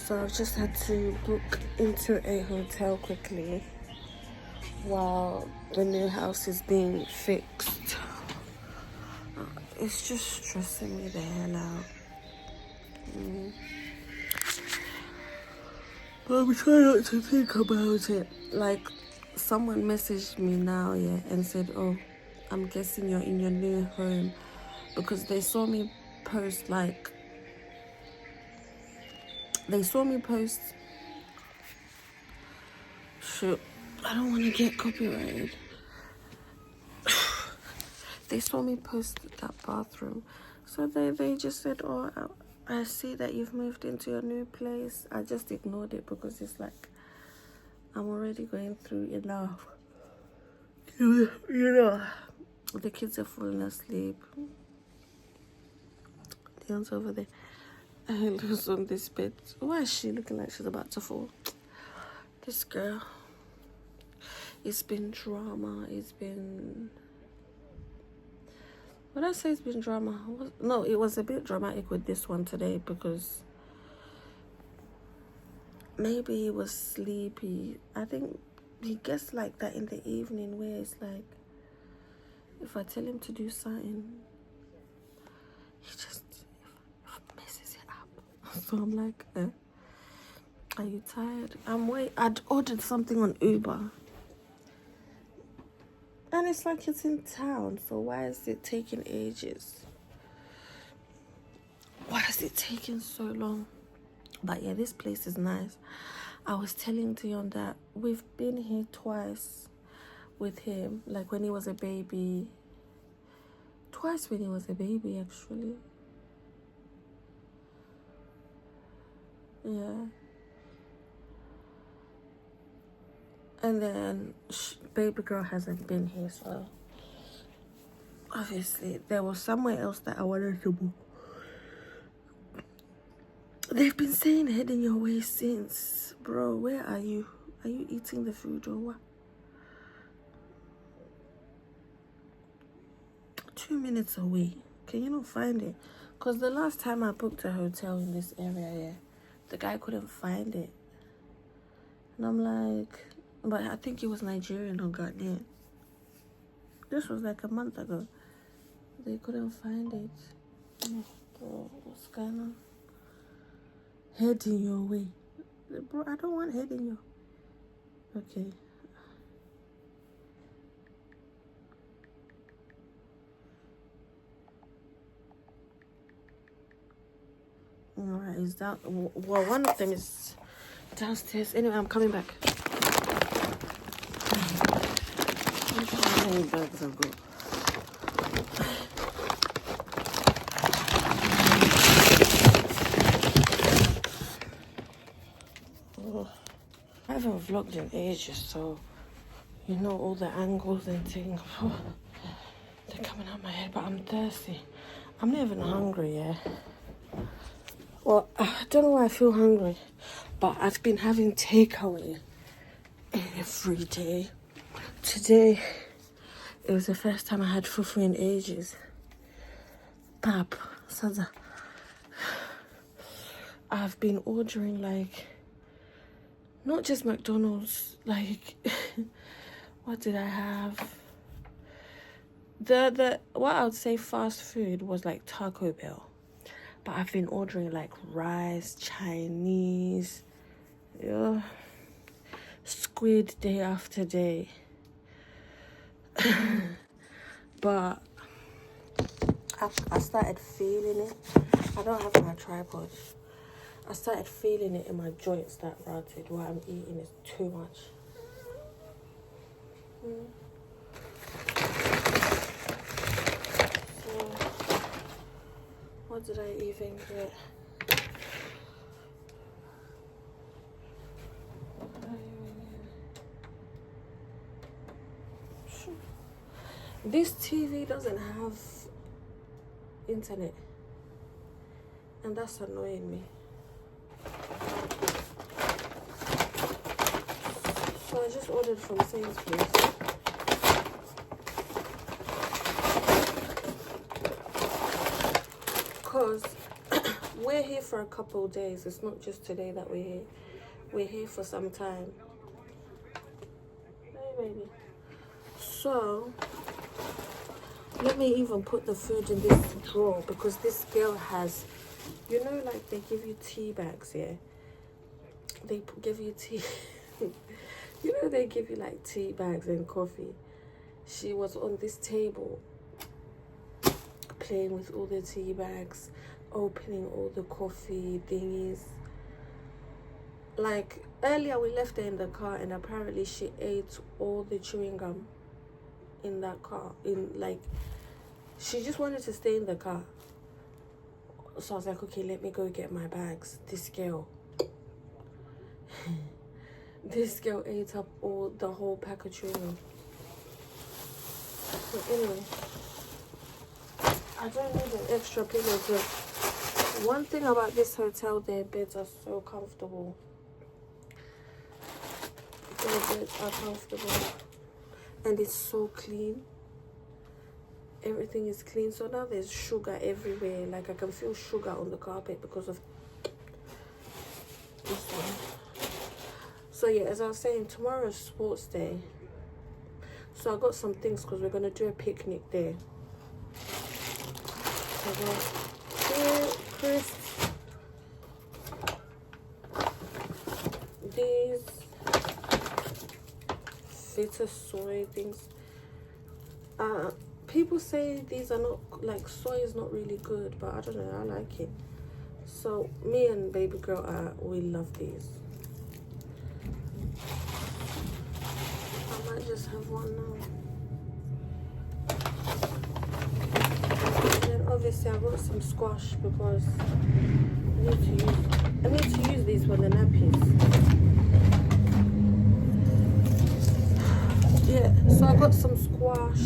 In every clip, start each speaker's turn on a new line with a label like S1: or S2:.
S1: So I've just had to book into a hotel quickly while the new house is being fixed. It's just stressing me the hell out. But I'm trying not to think about it. Like, someone messaged me now, and said, oh, I'm guessing you're in your new home, because they saw me post, shoot, I don't want to get copyrighted. They saw me post that bathroom. So they just said, oh, I see that you've moved into your new place. I just ignored it because it's like, I'm already going through enough. You know, the kids are falling asleep. Leon's over there. And Lu's on this bed. Why is she looking like she's about to fall? This girl. It's been drama. When I say it's been drama, no, it was a bit dramatic with this one today because maybe he was sleepy. I think he gets like that in the evening where it's like, if I tell him to do something, he just messes it up. So I'm like, are you tired? I'd ordered something on Uber. And it's like it's in town, so why is it taking ages? Why is it taking so long? But yeah, this place is nice. I was telling Dion that we've been here twice with him, like when he was a baby. Twice when he was a baby, actually. Yeah. And then baby girl hasn't been here, so obviously there was somewhere else that I wanted to move. They've been saying heading your way since. Bro, where are you? Are you eating the food or what? 2 minutes away. Can you not find it? Because the last time I booked a hotel in this area, the guy couldn't find it. And I'm like, but I think he was Nigerian or Ghanaian. This was like a month ago. They couldn't find it. Oh, bro, what's going on? Heading your way. Bro, I don't want heading your... Okay. Alright, is that... Well, one of them is downstairs. Anyway, I'm coming back. How many bags I've got? Oh, I haven't vlogged in ages, so you know all the angles and things. Oh, they're coming out my head, but I'm thirsty. I'm not even hungry, yeah. Well, I don't know why I feel hungry, but I've been having takeaway every day. Today, it was the first time I had fufu in ages. Pap, Saza. I've been ordering like, not just McDonald's, like, what did I have? What I would say fast food was like Taco Bell. But I've been ordering like rice, Chinese, squid day after day. But I started feeling it. I don't have my tripod. I started feeling it in my joints that rotted while I'm eating. It's too much. So, what did I even get? This TV doesn't have internet, and that's annoying me. So I just ordered from Sainsbury's. Because we're here for a couple of days. It's not just today that we're here. We're here for some time. Hey, baby. So, let me even put the food in this drawer because this girl has, you know, like they give you tea bags, yeah? They give you tea. You know, they give you like tea bags and coffee. She was on this table playing with all the tea bags, opening all the coffee thingies. Like earlier we left her in the car and apparently she ate all the chewing gum in that car. She just wanted to stay in the car. So I was like, okay, let me go get my bags. This girl ate up the whole pack of chewing gum. So anyway, I don't need an extra pillow. One thing about this hotel, their beds are so comfortable. Their beds are comfortable. And it's so clean. Everything is clean. So now there's sugar everywhere. Like I can feel sugar on the carpet because of this one. So yeah, as I was saying, tomorrow is sports day. So I got some things because we're going to do a picnic there. So I got crisps. These Vita soy things. People say these are not, like, soy is not really good, but I don't know, I like it. So me and baby girl, we love these. I might just have one now. And then obviously I got some squash because I need to use these for the nappies. Yeah, so I got some squash.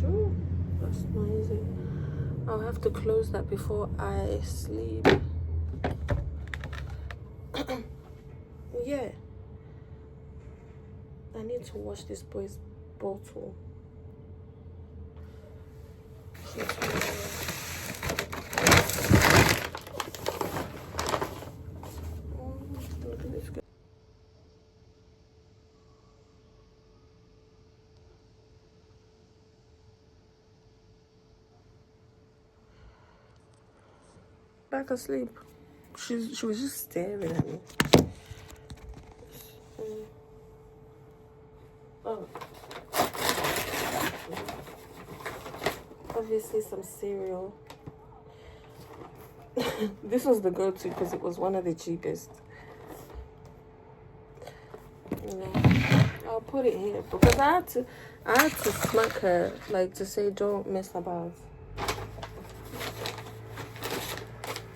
S1: Sure, that's noisy. I'll have to close that before I sleep. Yeah. I need to wash this boy's bottle. Back asleep. She was just staring at me. Oh. Obviously some cereal. This was the go-to because it was one of the cheapest. Yeah. I'll put it here because I had to smack her, like, to say don't mess about.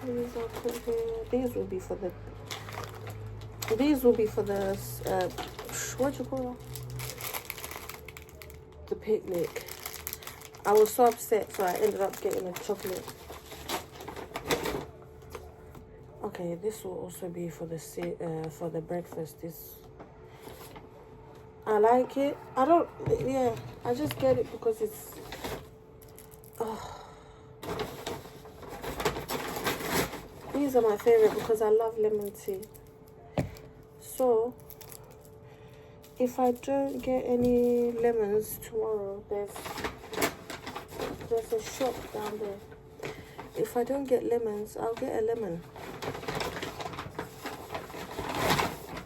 S1: These I'll put here. These will be for the what do you call that? The picnic. I was so upset, so I ended up getting a chocolate. Okay, this will also be for the breakfast. I like it. I just get it because it's. These are my favorite because I love lemon tea. So, if I don't get any lemons tomorrow, there's a shop down there. If I don't get lemons, I'll get a lemon.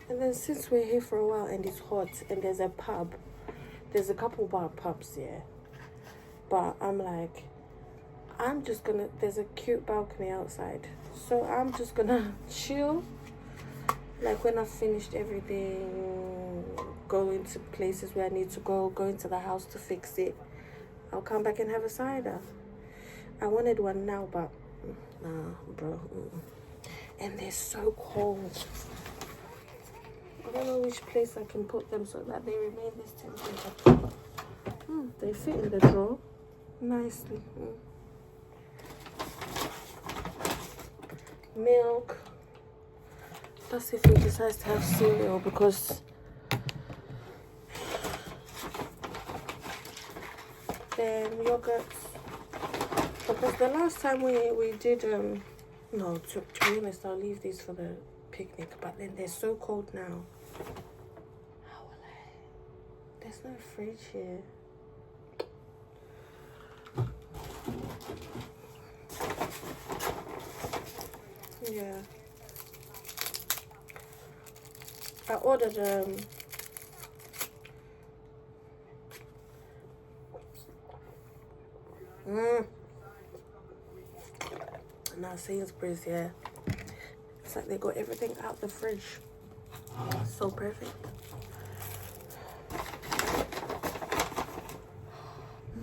S1: And then since we're here for a while and it's hot and there's a pub, there's a couple bar pubs here. But I'm like, there's a cute balcony outside. So I'm just gonna chill. Like when I've finished everything, go into places where I need to go into the house to fix it, I'll come back and have a cider. I wanted one now, but nah, bro. And they're so cold. I don't know which place I can put them so that they remain this temperature. They fit in the drawer nicely. Milk. That's if he decides to have cereal, because then yogurt. Because the last time we did no, to be honest, I'll leave these for the picnic, but then they're so cold now. How will I? There's no fridge here. Yeah. I ordered now Sainsbury's, yeah. It's like they got everything out the fridge. So perfect.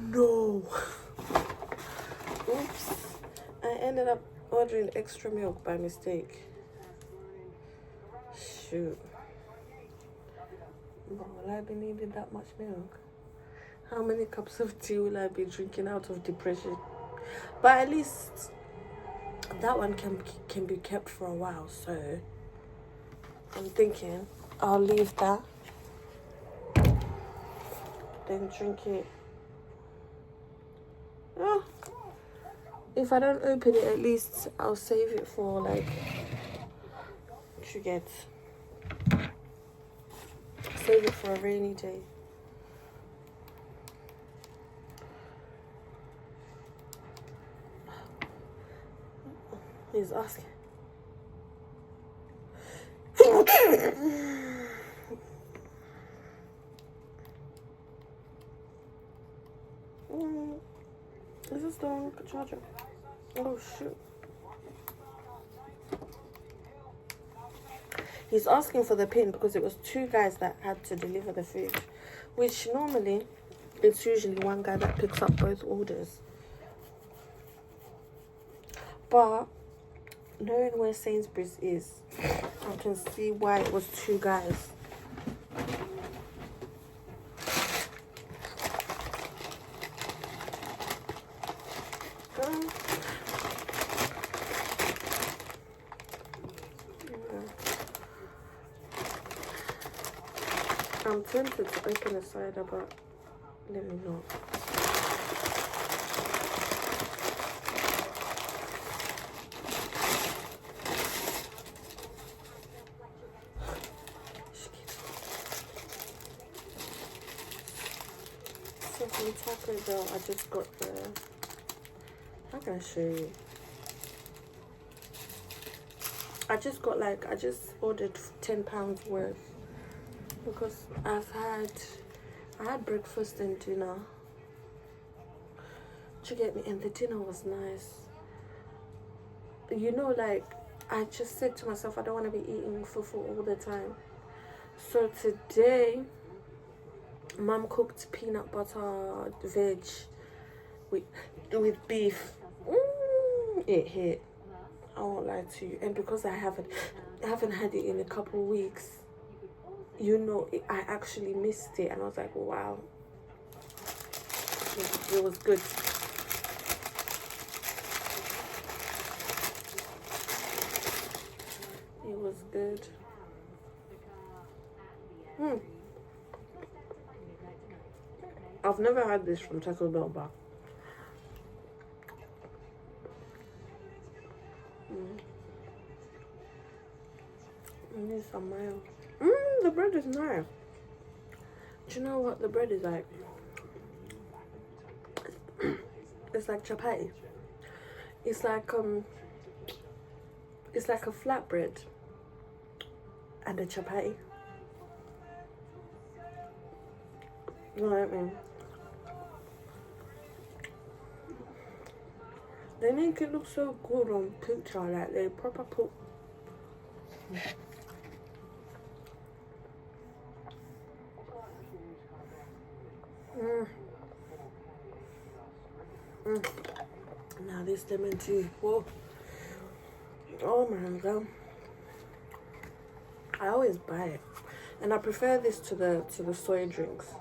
S1: No. Oops. I ended up ordering extra milk by mistake. Shoot. Will I be needing that much milk? How many cups of tea will I be drinking out of depression? But at least that one can be kept for a while, so I'm thinking I'll leave that, then drink it. Oh, if I don't open it, at least I'll save it for like save it for a rainy day. He's asking. Is this the charger? Oh shoot. He's asking for the pin because it was 2 guys that had to deliver the food, which normally it's usually 1 guy that picks up both orders. But knowing where Sainsbury's is, I can see why it was 2 guys. I'm tempted to open a cider, but let me not. So from Taco Bell, I just got the... How can I show you? I just ordered £10 worth because I had breakfast and dinner. Do you get me? And the dinner was nice. You know, like, I just said to myself, I don't want to be eating fufu all the time. So today, Mum cooked peanut butter veg with beef. It hit. I won't lie to you. And because I haven't had it in a couple weeks, you know, I actually missed it, and I was like, wow, it was good. It was good. I've never had this from Taco Bell, but I need some mayo. The bread is nice. Do you know what the bread is like? It's like chapati. It's like a flatbread and a chapati. You know what I mean? They make it look so good on picture, like they proper put. Now this lemon tea, whoa! Oh my god! I always buy it, and I prefer this to the soy drinks.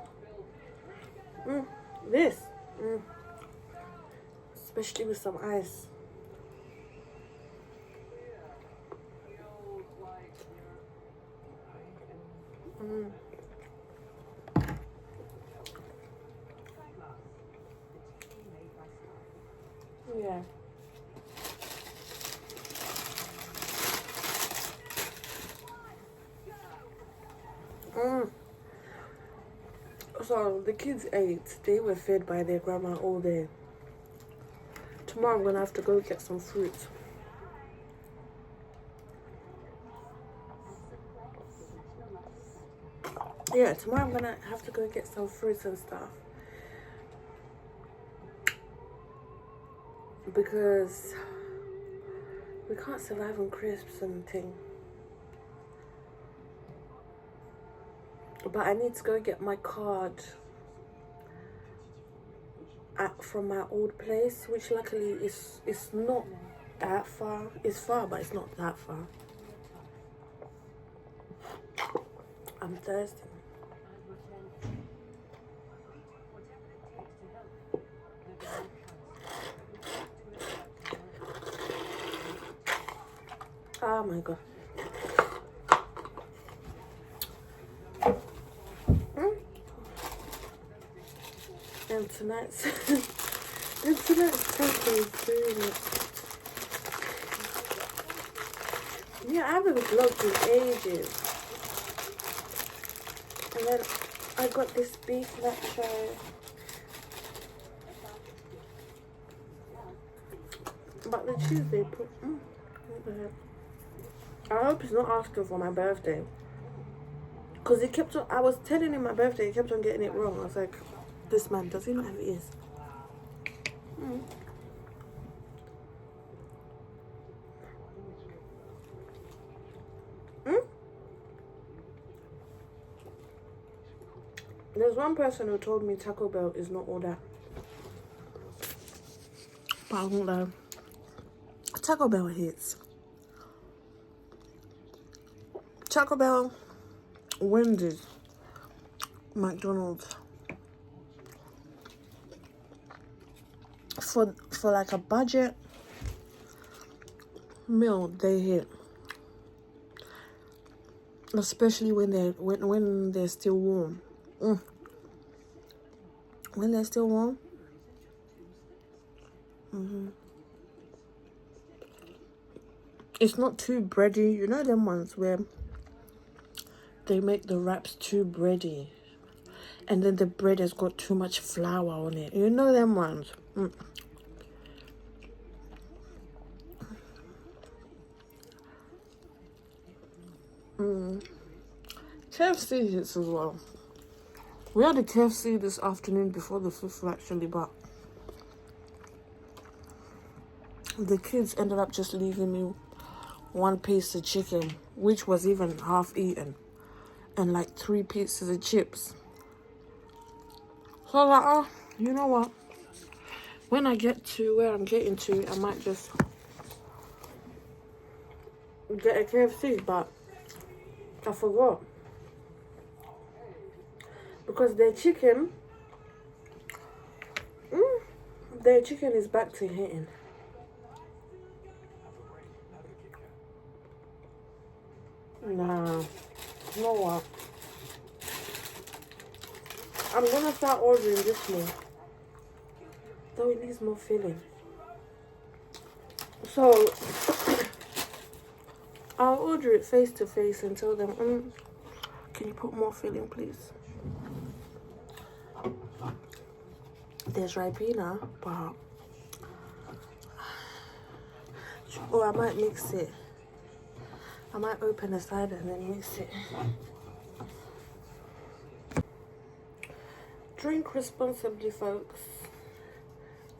S1: This, especially with some ice. Yeah. So the kids ate. They were fed by their grandma all day. Tomorrow I'm gonna have to go get some fruit. Yeah, tomorrow I'm gonna have to go get some fruits and stuff. Because we can't survive on crisps and thing. But I need to go get my card from my old place, which luckily is not that far. It's far, but it's not that far. I'm thirsty. Oh my god. And tonight's taco is doing it. Yeah, I haven't vlogged in ages. And then I got this beef nacho. But the cheese they put, what the heck? I hope he's not asking for my birthday. Because he kept on, I was telling him my birthday, he kept on getting it wrong. I was like, this man, does he not have it is? There's one person who told me Taco Bell is not all that. But I won't lie. Taco Bell hits. Taco Bell, Wendy's, McDonald's. For like a budget meal, they hit. Especially when they're still warm. When they're still warm. It's not too bready. You know them ones where they make the wraps too bready, and then the bread has got too much flour on it. You know them ones. KFC hits as well. We had a KFC this afternoon before the fufu actually, but the kids ended up just leaving me one piece of chicken, which was even half eaten, and like 3 pieces of chips. So I was like, oh, you know what? When I get to where I'm getting to, I might just get a KFC, but I forgot. Because their chicken is back to hitting. Nah, you know what? I'm gonna start ordering this more. Though it needs more filling. So I'll order it face to face and tell them, can you put more filling, please? There's Ribena, but I might mix it. I might open the side and then mix it. Drink responsibly, folks.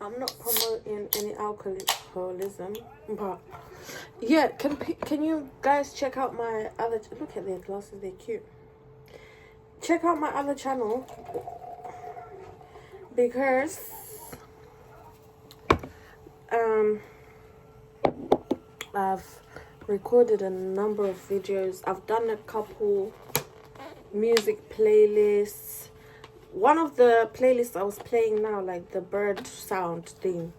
S1: I'm not promoting any alcoholism, but yeah, can you guys check out my other? Look at their glasses, they're cute. Check out my other channel because I've recorded a number of videos. I've done a couple music playlists. One of the playlists I was playing now, like the bird sound thing,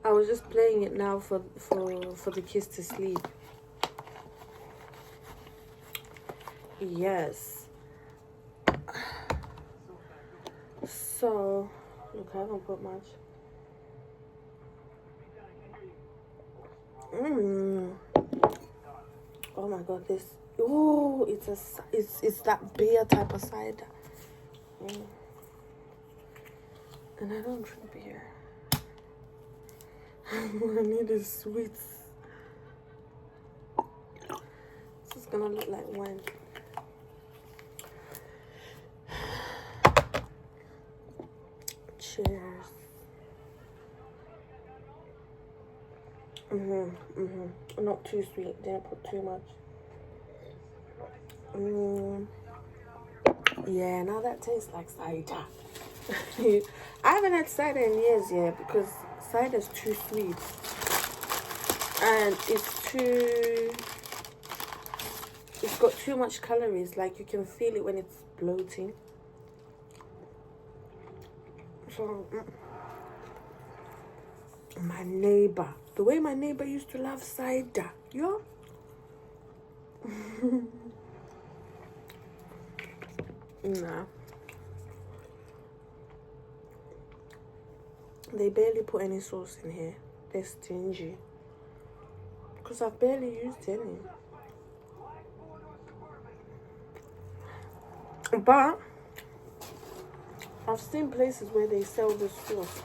S1: I was just playing it now for the kids to sleep. Yes. So look, I haven't put much. Mm. Oh my god, this. Oh, it's that beer type of cider. Mm. And I don't drink beer. What I need is sweets. This is gonna look like wine. Cheers. Not too sweet. Didn't put too much. Yeah, now that tastes like cider. I haven't had cider in years, yeah, because cider's too sweet. And it's got too much calories. Like, you can feel it when it's bloating. So, my neighbor, the way my neighbor used to love cider, yo. Nah. They barely put any sauce in here. They're stingy. Because I've barely used any. But I've seen places where they sell the sauce.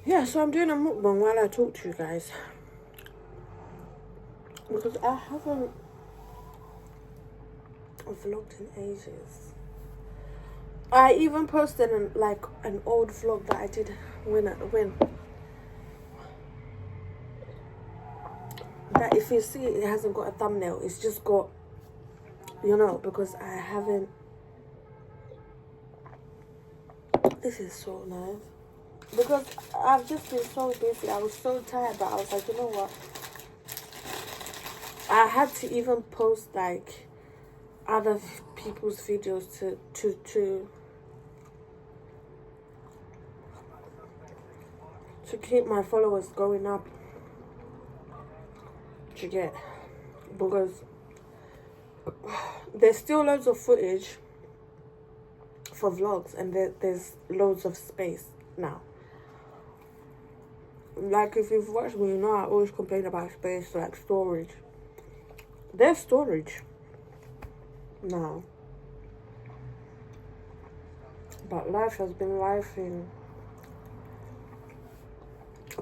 S1: Yeah, so I'm doing a mukbang while I talk to you guys. Because I haven't vlogged in ages. I even posted an old vlog that I did when that if you see it hasn't got a thumbnail, it's just got, you know, because I haven't. This is so nice. Because I've just been so busy. I was so tired, but I was like, you know what? I had to even post like other people's videos to keep my followers going up. To get, because there's still loads of footage for vlogs, and there's loads of space now. Like, if you've watched me, you know I always complain about space, like storage. There's storage now, but life has been lifing.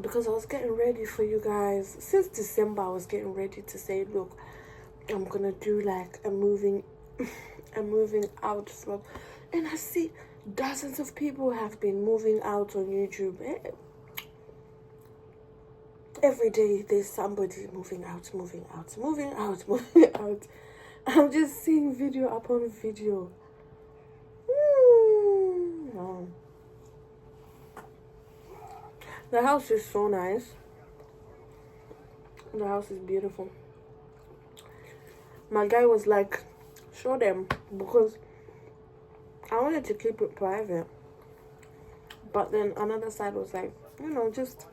S1: Because I was getting ready for you guys since December. I was getting ready to say, look, I'm gonna do like a moving out vlog, and I see dozens of people have been moving out on YouTube. Every day there's somebody moving out. I'm just seeing video upon video. No. The house is so nice. The house is beautiful. My guy was like, show them, because I wanted to keep it private. But then another side was like, you know, just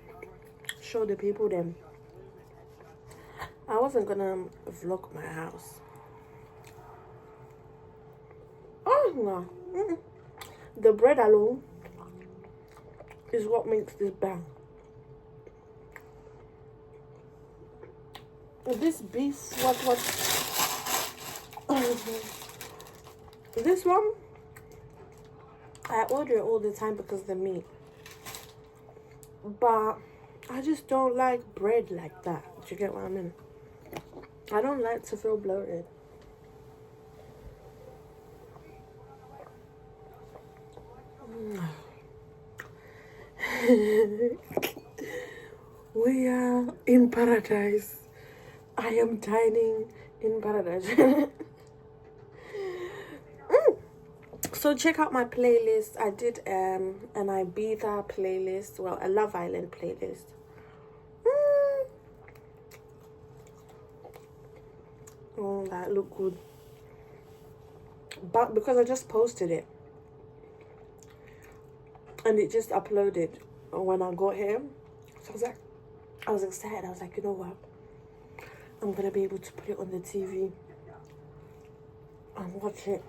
S1: show the people them. I wasn't gonna vlog my house. Oh no. The bread alone is what makes this bang. This beef, what this one, I order it all the time because of the meat. But I just don't like bread like that. Do you get what I mean? I don't like to feel bloated. We are in paradise. I am dining in paradise. So check out my playlist. I did an Ibiza playlist. Well, a Love Island playlist. Oh, that looked good. But because I just posted it, and it just uploaded when I got here, so I was excited. I was like, you know what? I'm gonna be able to put it on the TV and watch it.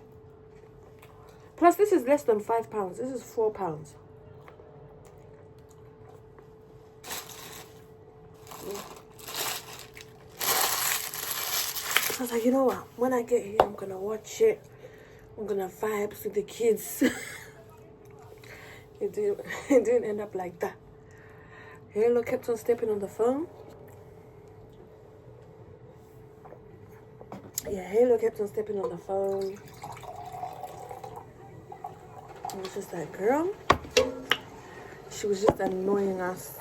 S1: Plus, this is less than £5. This is £4. I was like, you know what? When I get here, I'm gonna watch it. I'm gonna vibes with the kids. It didn't end up like that. Halo kept on stepping on the phone. Yeah, Halo kept on stepping on the phone. I was just like, girl, she was just annoying us.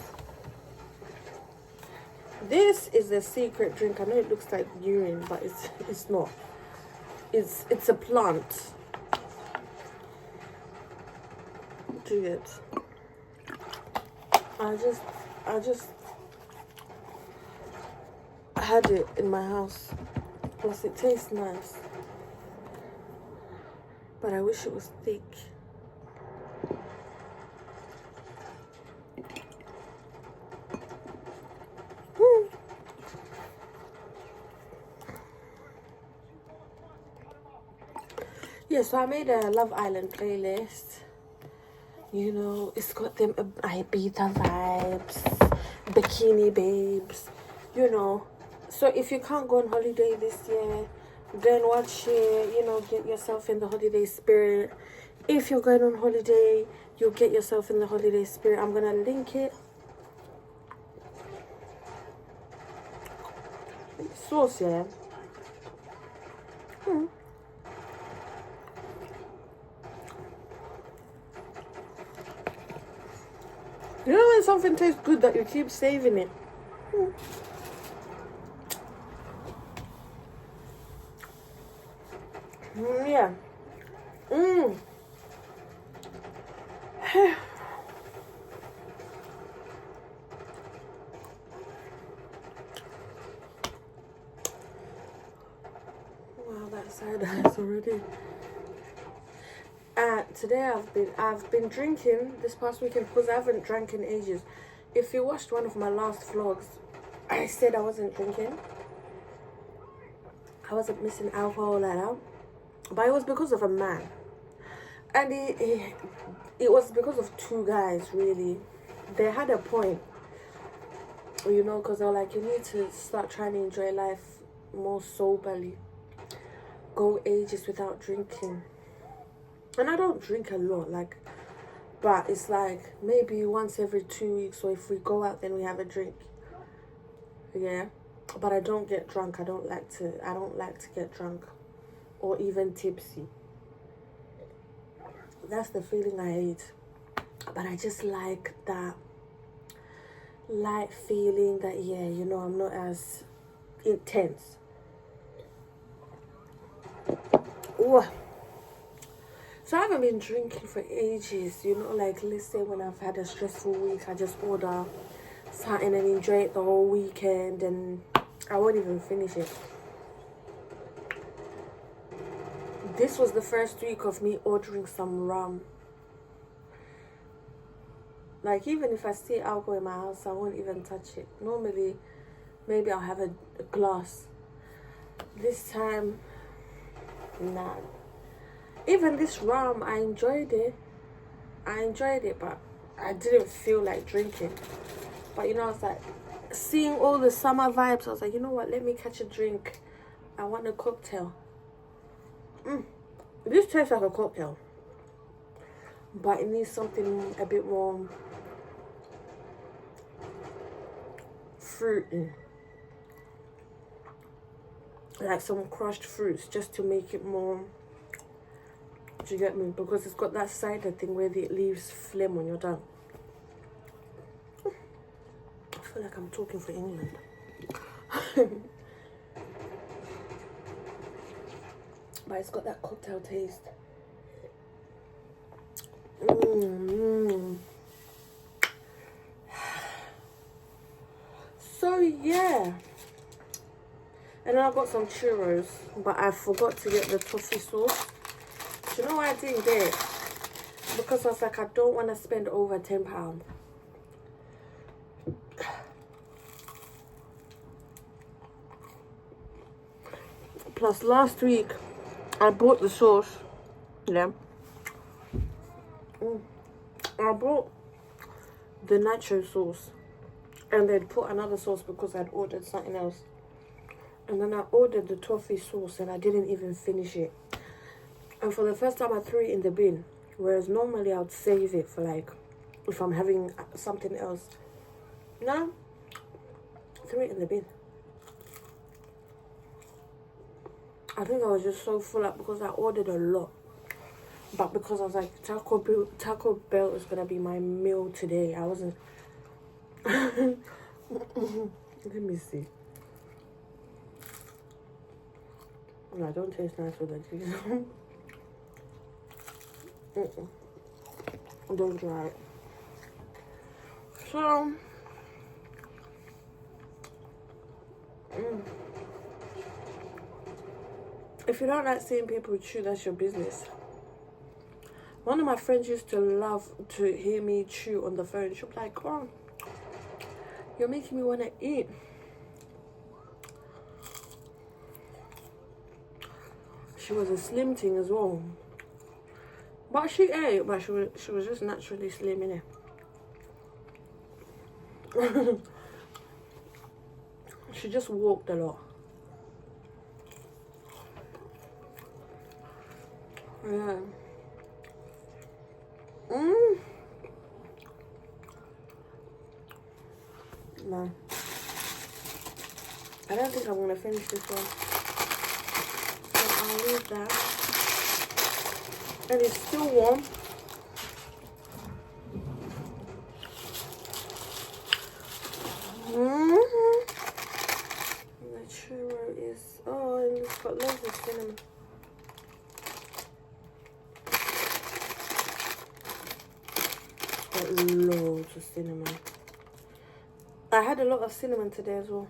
S1: This is a secret drink. I know it looks like urine, but it's not. It's a plant. Do it. I just had it in my house. Plus it tastes nice. But I wish it was thick. Yeah, so I made a Love Island playlist. You know, it's got them Ibiza vibes, bikini babes, you know. So if you can't go on holiday this year, then watch it, you know, get yourself in the holiday spirit. If you're going on holiday, you'll get yourself in the holiday spirit. I'm going to link it. Sauce, yeah. You know when something tastes good that you keep saving it? Yeah. Wow, that side eyes already. Today I've been drinking this past weekend because I haven't drank in ages. If you watched one of my last vlogs, I said I wasn't drinking. I wasn't missing alcohol like that. But it was because of a man. And it was because of two guys, really. They had a point. You know, because they were like, you need to start trying to enjoy life more soberly. Go ages without drinking. And I don't drink a lot, like, but it's like maybe once every 2 weeks, or if we go out then we have a drink. Yeah. But I don't get drunk. I don't like to get drunk or even tipsy. That's the feeling I hate. But I just like that light feeling that, yeah, you know, I'm not as intense. Ooh. So I haven't been drinking for ages, you know, like let's say when I've had a stressful week, I just order something and enjoy it the whole weekend and I won't even finish it. This was the first week of me ordering some rum. Like even if I see alcohol in my house, I won't even touch it. Normally, maybe I'll have a glass. This time, nah. Even this rum, I enjoyed it, but I didn't feel like drinking. But you know, I was like, seeing all the summer vibes, I was like, you know what, let me catch a drink. I want a cocktail. This tastes like a cocktail, but it needs something a bit more fruity. Like some crushed fruits, just to make it more... Do you get me? Because it's got that cider thing where it leaves phlegm on your tongue. I feel like I'm talking for England. But it's got that cocktail taste. So yeah. And then I got some churros, but I forgot to get the toffee sauce. Do you know why I didn't get it? Because I was like, I don't want to spend over £10. Plus last week, I bought the sauce. Yeah. I bought the nacho sauce. and they'd put another sauce because I'd ordered something else. And then I ordered the toffee sauce and I didn't even finish it. And for the first time I threw it in the bin. Whereas normally I would save it for like, if I'm having something else. No, threw it in the bin. I think I was just so full up because I ordered a lot. But because I was like, Taco Bell is going to be my meal today. I wasn't... Let me see. No, don't taste nice with the cheese. Don't try it. So, if you don't like seeing people chew, that's your business. One of my friends used to love to hear me chew on the phone. She was like, oh, you're making me want to eat. She was a slim thing as well. But she ate, but she was just naturally slim, innit? She just walked a lot. Yeah. No. I don't think I'm gonna finish this one. So I'll leave that. And it's still warm. The churro is, oh, and it's got loads of cinnamon. Got loads of cinnamon. I had a lot of cinnamon today as well.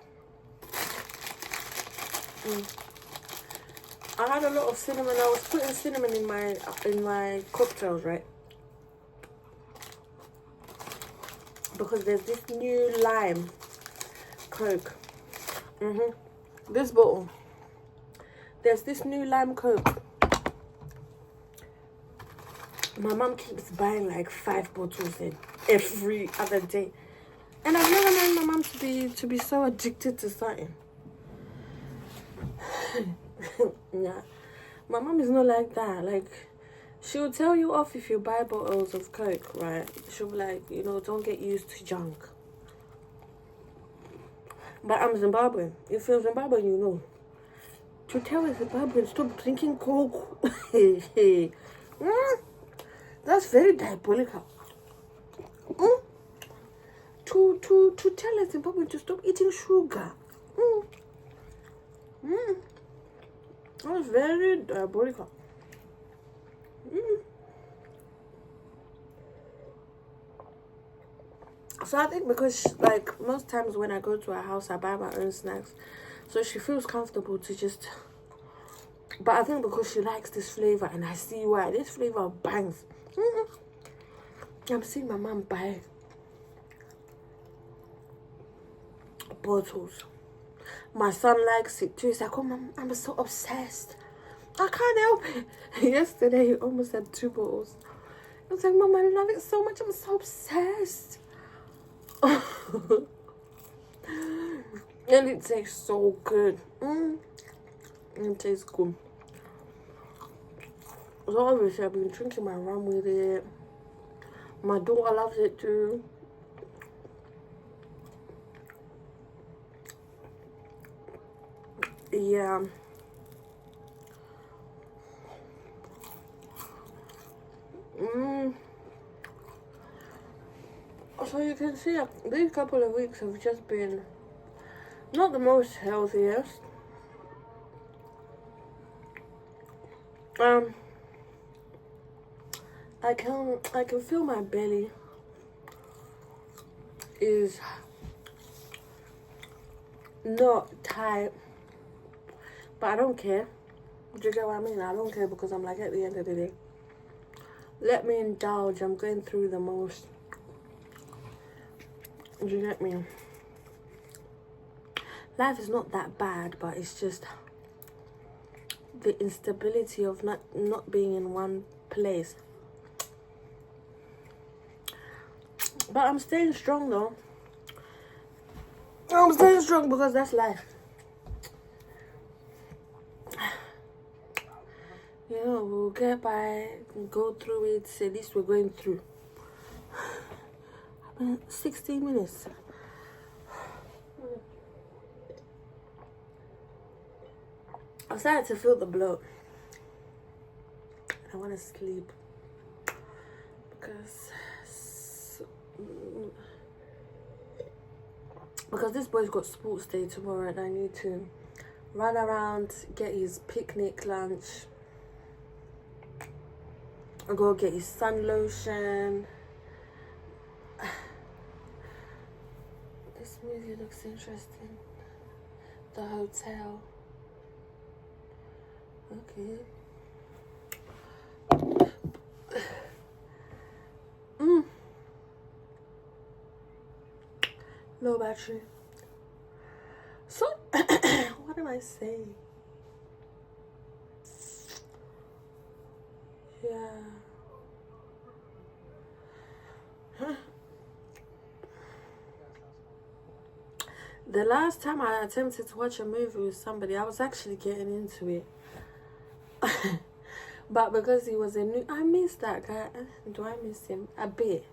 S1: I had a lot of cinnamon. I was putting cinnamon in my cocktails, right? Because there's this new lime Coke. This bottle. There's this new lime Coke. My mom keeps buying like 5 bottles in every other day. And I've never known my mom to be so addicted to something. Yeah. My mom is not like that. Like, she'll tell you off if you buy bottles of Coke, right? She'll be like, you know, don't get used to junk. But I'm Zimbabwean. If you're Zimbabwean, you know. To tell a Zimbabwean, stop drinking Coke. That's very diabolical. To tell a Zimbabwean to stop eating sugar. That's very diabolical. So I think because, like, most times when I go to her house, I buy my own snacks. So she feels comfortable to just... But I think because she likes this flavor, and I see why. This flavor bangs. I'm seeing my mom buy bottles. My son likes it too. He's like, oh, Mom, I'm so obsessed. I can't help it. Yesterday, he almost had 2 bottles. I was like, Mom, I love it so much. I'm so obsessed. And it tastes so good. It tastes good. So obviously, I've been drinking my rum with it. My daughter loves it too. Yeah. So you can see these couple of weeks have just been not the most healthiest. I can feel my belly is not tight, but I don't care. Do you get what I mean? I don't care because I'm like, at the end of the day, let me indulge. I'm going through the most. Do you get me? Life is not that bad, but it's just the instability of not being in one place. But I'm staying strong though. I'm staying strong because that's life. You know, we'll get by and go through it. At least we're going through. 16 minutes. I'm starting to feel the bloat. I want to sleep because this boy's got sports day tomorrow and I need to run around, get his picnic lunch, go get his sun lotion. This movie looks interesting. The hotel. Okay. Low battery. So, what am I saying? Yeah. The last time I attempted to watch a movie with somebody, I was actually getting into it. But because he was a new... I miss that guy. Do I miss him? A bit.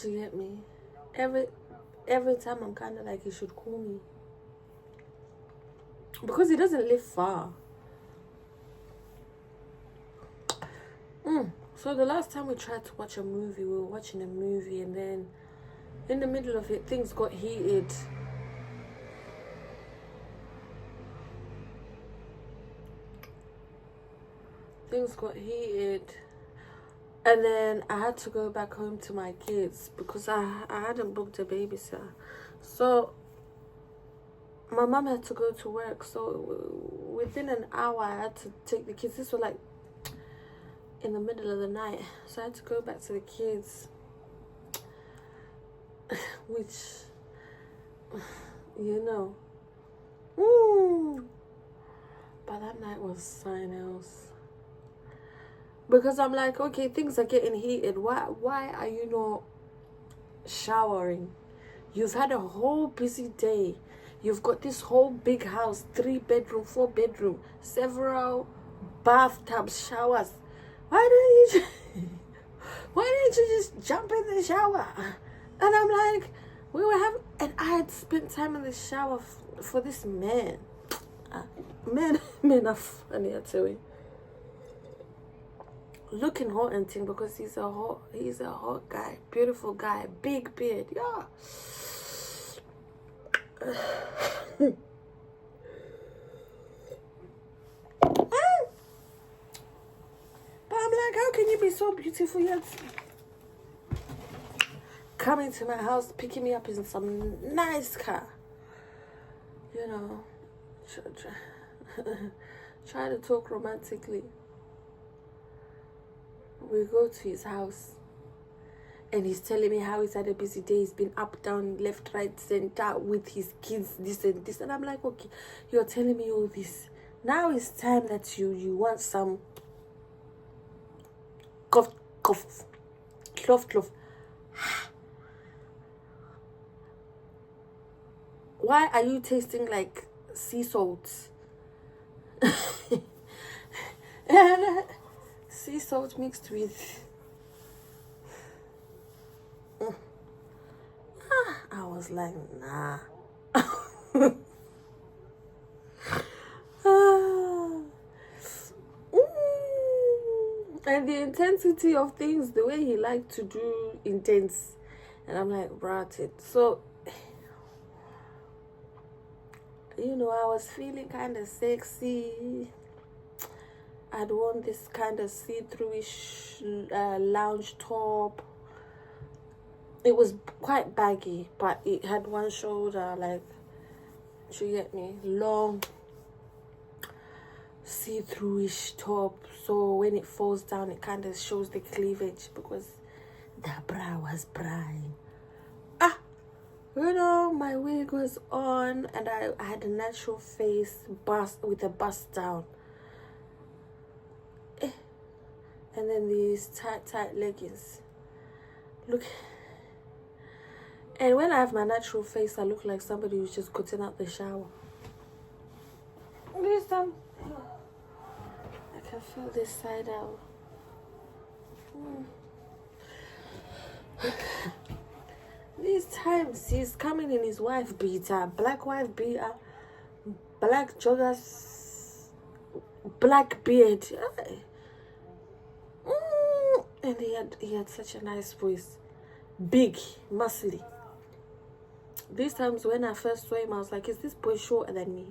S1: Do you get me? Every time I'm kind of like, he should call me. Because he doesn't live far. So the last time we tried to watch a movie, we were watching a movie and then in the middle of it, things got heated. And then I had to go back home to my kids because I hadn't booked a babysitter. So my mum had to go to work. So within an hour, I had to take the kids. This was like in the middle of the night. So I had to go back to the kids. Which, you know. But that night was something else. Because I'm like, okay, things are getting heated. Why are you not showering? You've had a whole busy day. You've got this whole big house, 3 bedroom, 4 bedroom, several bathtubs, showers. Why didn't you just jump in the shower? And I'm like, and I had spent time in the shower for this man. Men are funny, I tell you. Looking hot and thing because he's a hot guy, beautiful guy, big beard, yeah. But I'm like, how can you be so beautiful yet coming to my house, picking me up in some nice car? You know, try to talk romantically. We go to his house and he's telling me how he's had a busy day. He's been up, down, left, right, center with his kids, this and this. And I'm like, okay, you're telling me all this. Now it's time that you want some cough. Why are you tasting like sea salt? And sea salt mixed with I was like, nah. And the intensity of things, the way he liked to do intense. And I'm like, brought it. So, you know, I was feeling kind of sexy. I'd worn this kind of see-through-ish lounge top. It was quite baggy, but it had one shoulder, like, do you get me? Long, see-through-ish top. So when it falls down, it kind of shows the cleavage because the bra was prime. You know, my wig was on and I had a natural face with a bust down. And then these tight leggings. Look, And when I have my natural face, I look like somebody who's just gotten out the shower. This time, I can feel this side out. These times, he's coming in his wife beater, black wife beater, black joggers, black beard. And he had such a nice voice. Big, muscly. These times when I first saw him, I was like, is this boy shorter than me?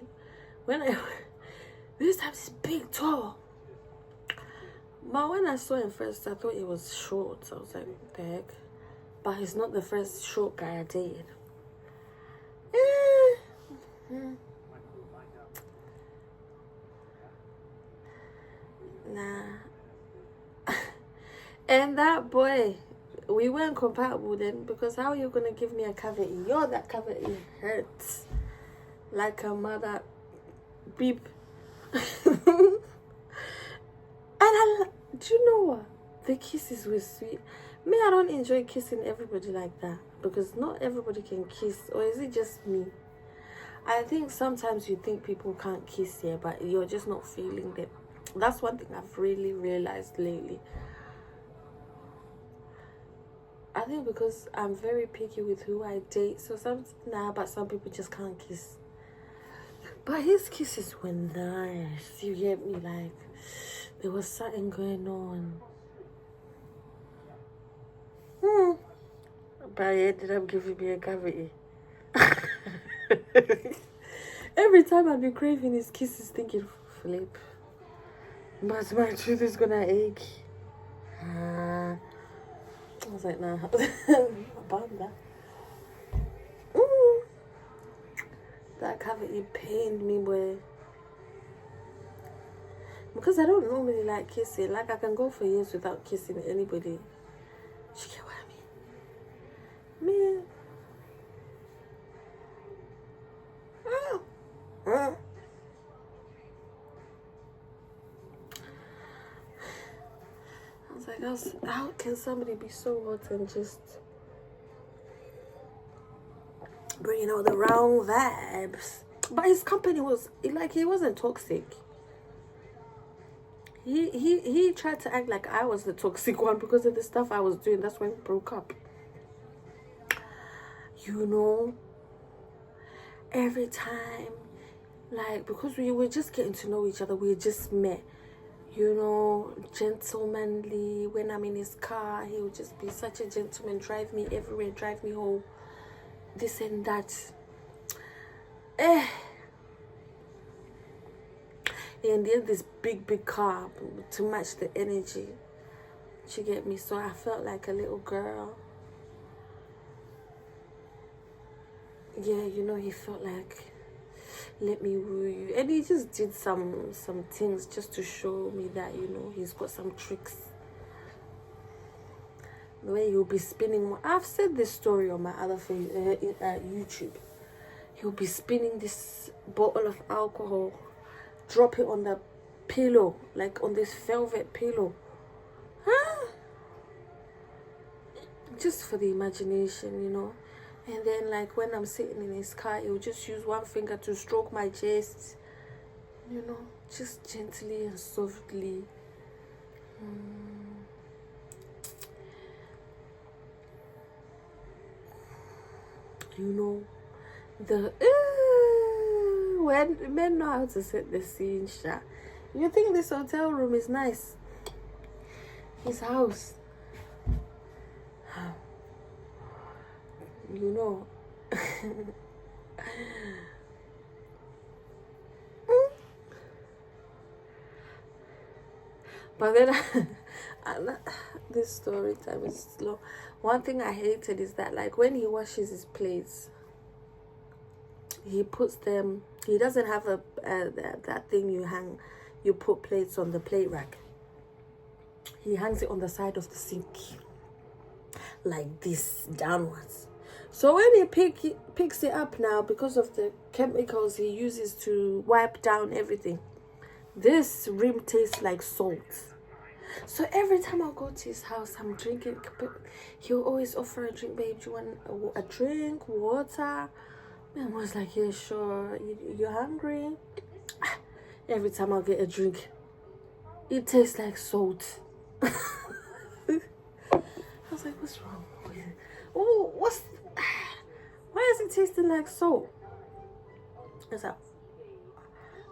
S1: This time he's big, tall. But when I saw him first, I thought he was short. So I was like, what the heck? But he's not the first short guy I dated. Nah. And that boy, we weren't compatible then, because how are you going to give me a cavity? That cavity hurts like a mother beep. And do you know what? The kisses were sweet. Me, I don't enjoy kissing everybody like that, because not everybody can kiss. Or is it just me? I think sometimes you think people can't kiss here, but you're just not feeling it. That's one thing I've really realized lately. I think because I'm very picky with who I date, so but some people just can't kiss. But his kisses were nice. You get me? Like, there was something going on. But he ended up giving me a cavity. Every time I've been craving his kisses, thinking, Philip, but my tooth is gonna ache. I was like, nah, about that. That cavity pained me, boy. Because I don't normally like kissing. Like, I can go for years without kissing anybody. You get what I mean? Man. I was like, how can somebody be so hot and just bringing out the wrong vibes? But his company was, like, he wasn't toxic. He tried to act like I was the toxic one because of the stuff I was doing. That's when we broke up. You know, every time, like, because we were just getting to know each other, we just met. You know, gentlemanly. When I'm in his car, he would just be such a gentleman, drive me everywhere, drive me home, this and that. And then this big car to match the energy. You get me? So I felt like a little girl. Yeah, you know, he felt like, let me woo you. And he just did some things just to show me that, you know, he's got some tricks. The way he'll be spinning. I've said this story on my other YouTube. He'll be spinning this bottle of alcohol, drop it on the pillow, like on this velvet pillow. Just for the imagination, you know. And then, like, when I'm sitting in his car, he'll just use one finger to stroke my chest, you know, just gently and softly. You know, when men know how to set the scene, you think this hotel room is nice? His house. You know. But then this story time is slow. One thing I hated is that, like, when he washes his plates, he puts them, he doesn't have that thing you put plates on the plate rack. He hangs it on the side of the sink, like this, downwards. So when he picks it up now, because of the chemicals he uses to wipe down everything, this rim tastes like salt. So every time I go to his house, I'm drinking. He'll always offer a drink. Babe, do you want a drink, water? And I was like, yeah, sure. You hungry? Every time I get a drink, it tastes like salt. I was like, what's wrong with it? Oh, why is it tasting like salt? It's like,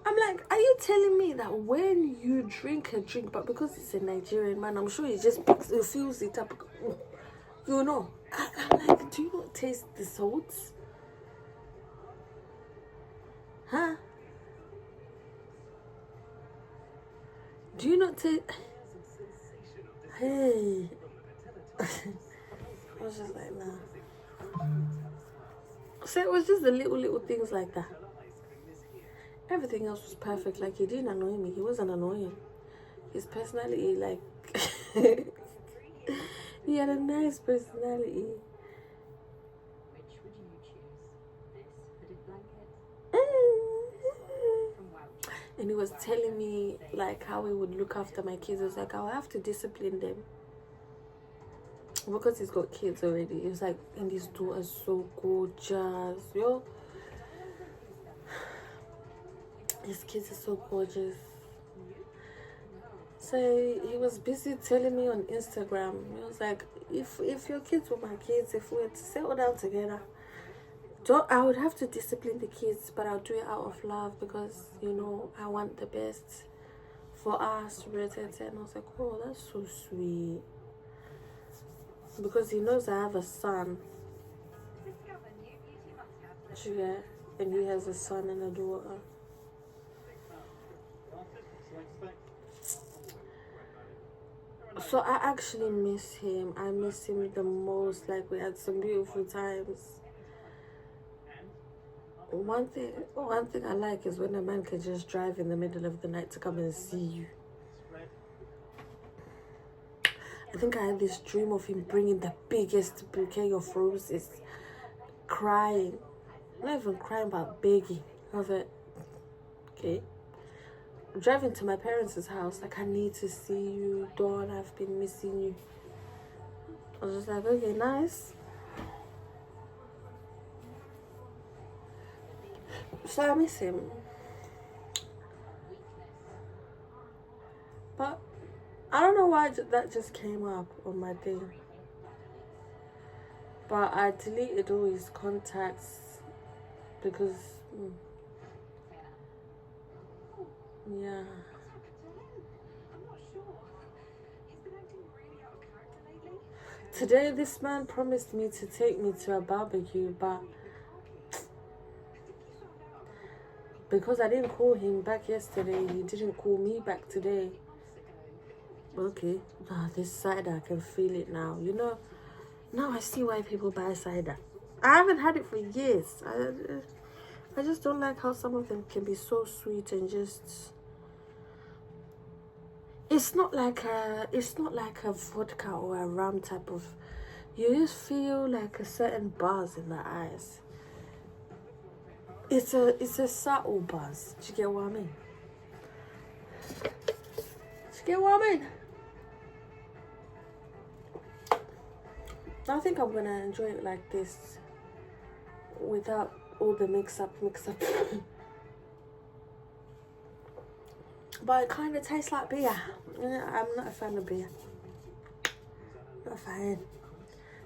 S1: I'm like, are you telling me that when you drink a drink, but because it's a Nigerian man, I'm sure he just fills it up, you know? I'm like, do you not taste the salt? Huh? Do you not taste? Hey. I was just like, nah. So it was just the little things like that. Everything else was perfect. Like, he didn't annoy me. He wasn't annoying. His personality, like, he had a nice personality. And he was telling me, like, how he would look after my kids. I was like, I'll have to discipline them. Because he's got kids already. He was like, and his daughter's so gorgeous. Yo. His kids are so gorgeous. So he was busy telling me on Instagram. He was like, if your kids were my kids, if we were to settle down together, I would have to discipline the kids, but I'll do it out of love because, you know, I want the best for us. And I was like, oh, that's so sweet. Because he knows I have a son. Yeah, and he has a son and a daughter. So I actually miss him. I miss him the most. Like, we had some beautiful times. One thing I like is when a man can just drive in the middle of the night to come and see you. I think I had this dream of him bringing the biggest bouquet of roses, crying. Not even crying, but begging. I was like, okay. Driving to my parents' house, like, I need to see you, Dawn. I've been missing you. I was just like, okay, nice. So I miss him. But I don't know why that just came up on my thing. But I deleted all his contacts because, yeah. Today, this man promised me to take me to a barbecue, but because I didn't call him back yesterday, he didn't call me back today. Okay, this cider, I can feel it now. You know, now I see why people buy cider. I haven't had it for years. I just don't like how some of them can be so sweet and just... It's not like a vodka or a rum type of... You just feel like a certain buzz in the eyes. It's a subtle buzz. Do you get what I mean? Do you get what I mean? I think I'm gonna enjoy it like this, without all the mix up. But it kind of tastes like beer. I'm not a fan of beer. Not a fan.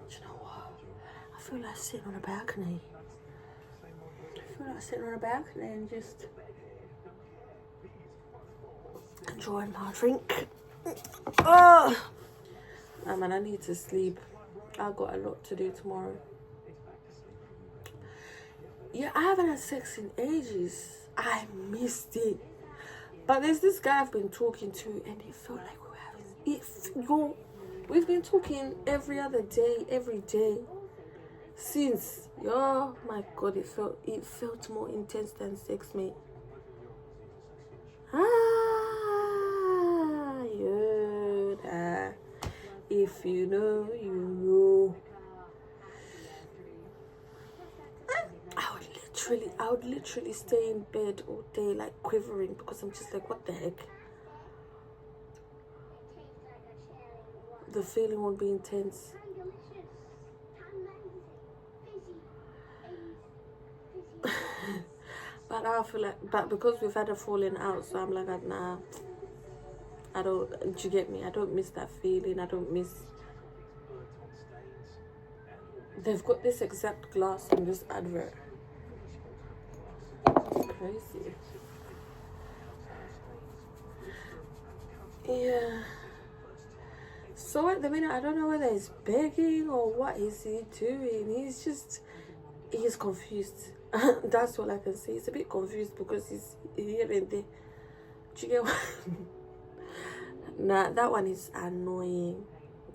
S1: Do you know what? I feel like sitting on a balcony. And just enjoying my drink. Oh, man, I need to sleep. I've got a lot to do tomorrow. Yeah, I haven't had sex in ages. I missed it. But there's this guy I've been talking to, and it felt like we were having it. We've been talking every other day, every day. Since, oh my God, it felt more intense than sex, mate. If you know, you know. I would literally stay in bed all day, like quivering, because I'm just like, what the heck? the feeling would be intense. But I feel like, but because we've had a falling out, so I'm like, nah, I don't, do you get me? I don't miss that feeling. I don't miss. They've got this exact glass in this advert. Crazy. Yeah. So at the minute, I don't know whether he's begging or what is he doing. He's confused. That's all I can say. He's a bit confused because he's here and there. Do you get what? Nah, that one is annoying.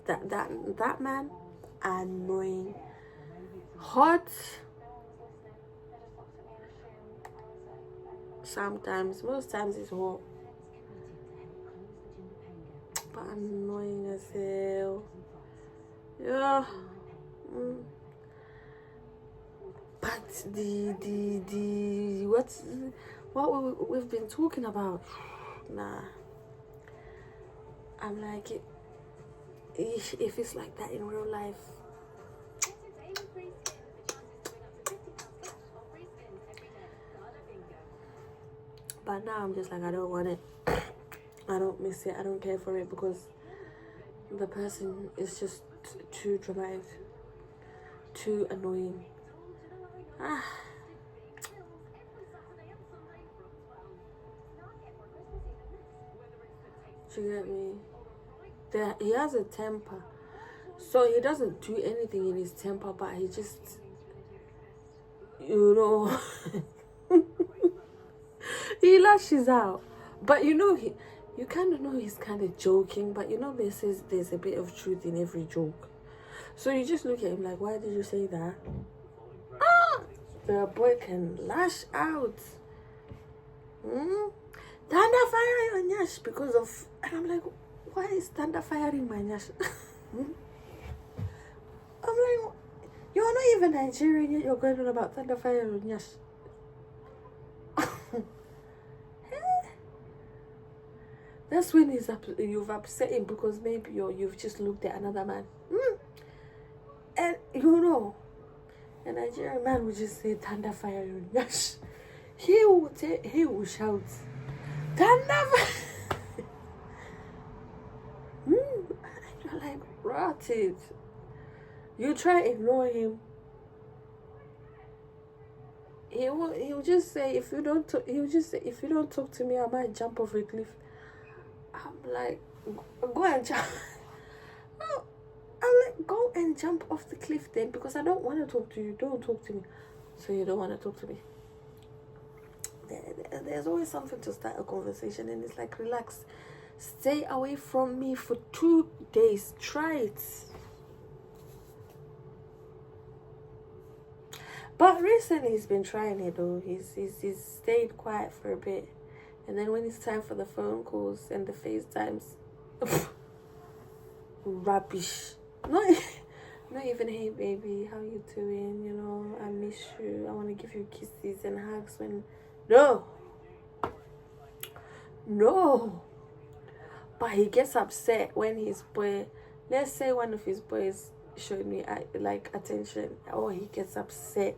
S1: That man, annoying. Hot. Sometimes, most times it's hot. But annoying as hell. Yeah. But what we've been talking about, nah. I'm like, if it's like that in real life, but now I'm just like, I don't want it. I don't miss it. I don't care for it because the person is just too dramatic, too annoying. Do you get me? He has a temper, so he doesn't do anything in his temper, but he just, you know, he lashes out. But you know, you kind of know he's kind of joking, but you know, there's a bit of truth in every joke. So you just look at him like, why did you say that? The boy can lash out. Thunder fire your nyash because of, and I'm like, why is thunder firing my nyash? I'm like, you're not even Nigerian yet you're going on about thunder fire your nyash. That's when you've upset him because maybe you've just looked at another man. And you know, a Nigerian man would just say thunder fire your nyash. He will shout, thunder fire. You're like, rotted. You try to ignore him. He'll just say, if you don't talk to me, I might jump off a cliff. I'm like, go and jump. I'm like, go and jump off the cliff then, because I don't want to talk to you. Don't talk to me. So you don't want to talk to me. There's always something to start a conversation, and it's like, relax. Stay away from me for 2 days. Try it. But recently he's been trying it though. He's stayed quiet for a bit. And then when it's time for the phone calls and the FaceTimes, rubbish. Not even, hey baby, how you doing? You know, I miss you. I want to give you kisses and hugs when... No. But he gets upset when his boy... Let's say one of his boys showed me like attention. Oh, he gets upset.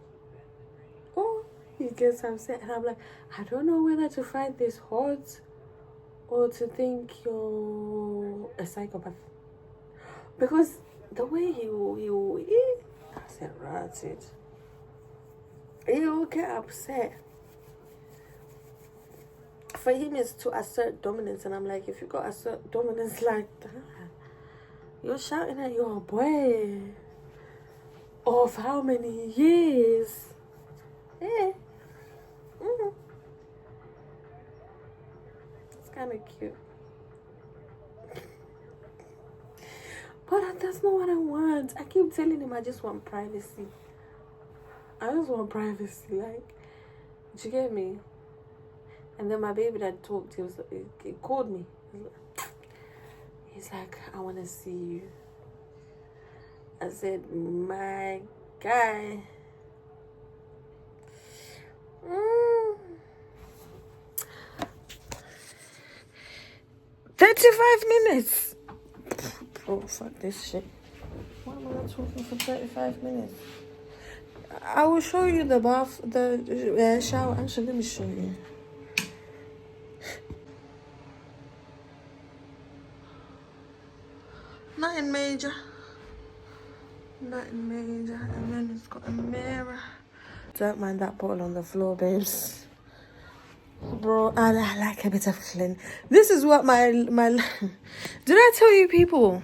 S1: He gets upset, and I'm like, I don't know whether to find this hot or to think you're a psychopath, because the way he said rotted, he will get upset. For him, it's to assert dominance, and I'm like, if you got assert dominance like that, you're shouting at your boy of how many years? Yeah. It's kind of cute. But that's not what I want. I keep telling him I just want privacy. I just want privacy. Like, did you get me? And then my baby dad talked. He called me. He's like, I want to see you. I said, my guy. 35 minutes. Oh, fuck this shit. Why am I not talking for 35 minutes? I will show you the shower. Actually, let me show you. Nothing major. Nothing major. And then it's got a mirror. Don't mind that bottle on the floor, babes. Bro, I like a bit of clean. This is what my did I tell you, people?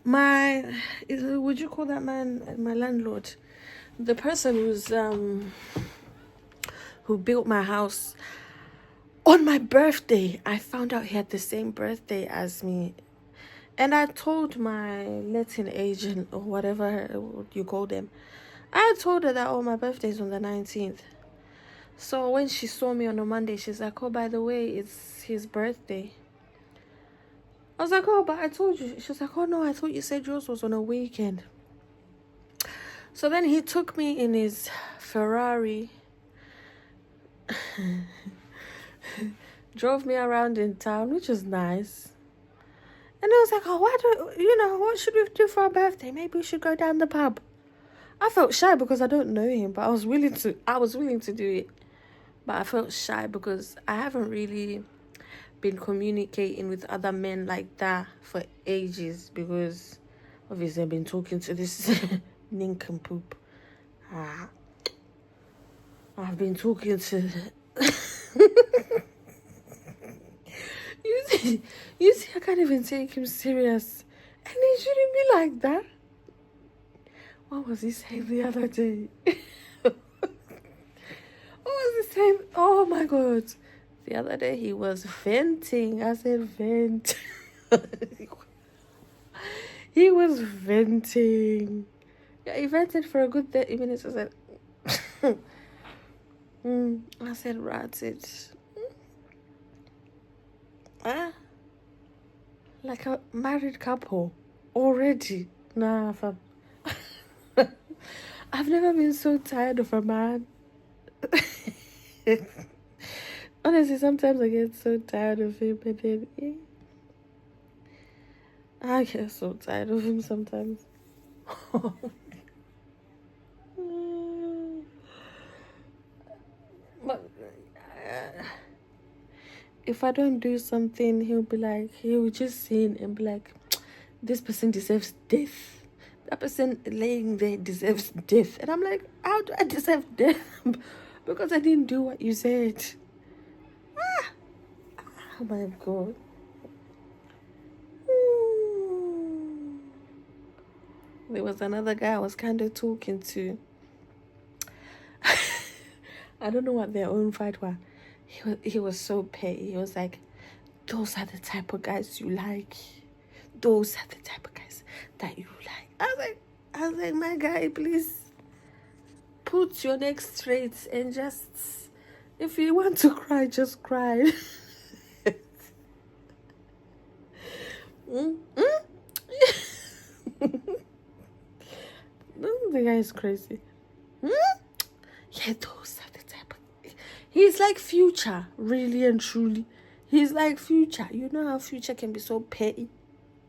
S1: Would you call that man my landlord? The person who built my house on my birthday. I found out he had the same birthday as me. And I told my letting agent, or whatever you call them, I told her that, oh, my birthday's on the 19th. So when she saw me on a Monday, she's like, oh, by the way, it's his birthday. I was like, oh, but I told you. She's like, oh, no, I thought you said yours was on a weekend. So then he took me in his Ferrari, drove me around in town, which was nice. And I was like, oh, what should we do for our birthday? Maybe we should go down the pub. I felt shy because I don't know him, but I was willing to do it. But I felt shy because I haven't really been communicating with other men like that for ages, because obviously I've been talking to this nincompoop. I've been talking to you see, I can't even take him serious. And he shouldn't be like that. What was he saying the other day? What was he saying? Oh my God. The other day he was venting. I said vent. He was venting. Yeah, he vented for a good 30 minutes. I said, I said, rat it. Like a married couple already. Nah, fam. I've never been so tired of a man. Honestly, sometimes I get so tired of him, but then I get so tired of him sometimes. But if I don't do something, he'll just say it and be like, this person deserves death. That person laying there deserves death. And I'm like, how do I deserve death? Because I didn't do what you said. Oh my God. There was another guy I was kind of talking to. I don't know what their own fight was. He was so petty. He was like, those are the type of guys you like. Those are the type of guys that you like. I was like, my guy, please put your neck straight and just, if you want to cry, just cry. The guy is crazy. Yeah, those are the type of... He's like Future, really and truly. He's like Future. You know how Future can be so petty?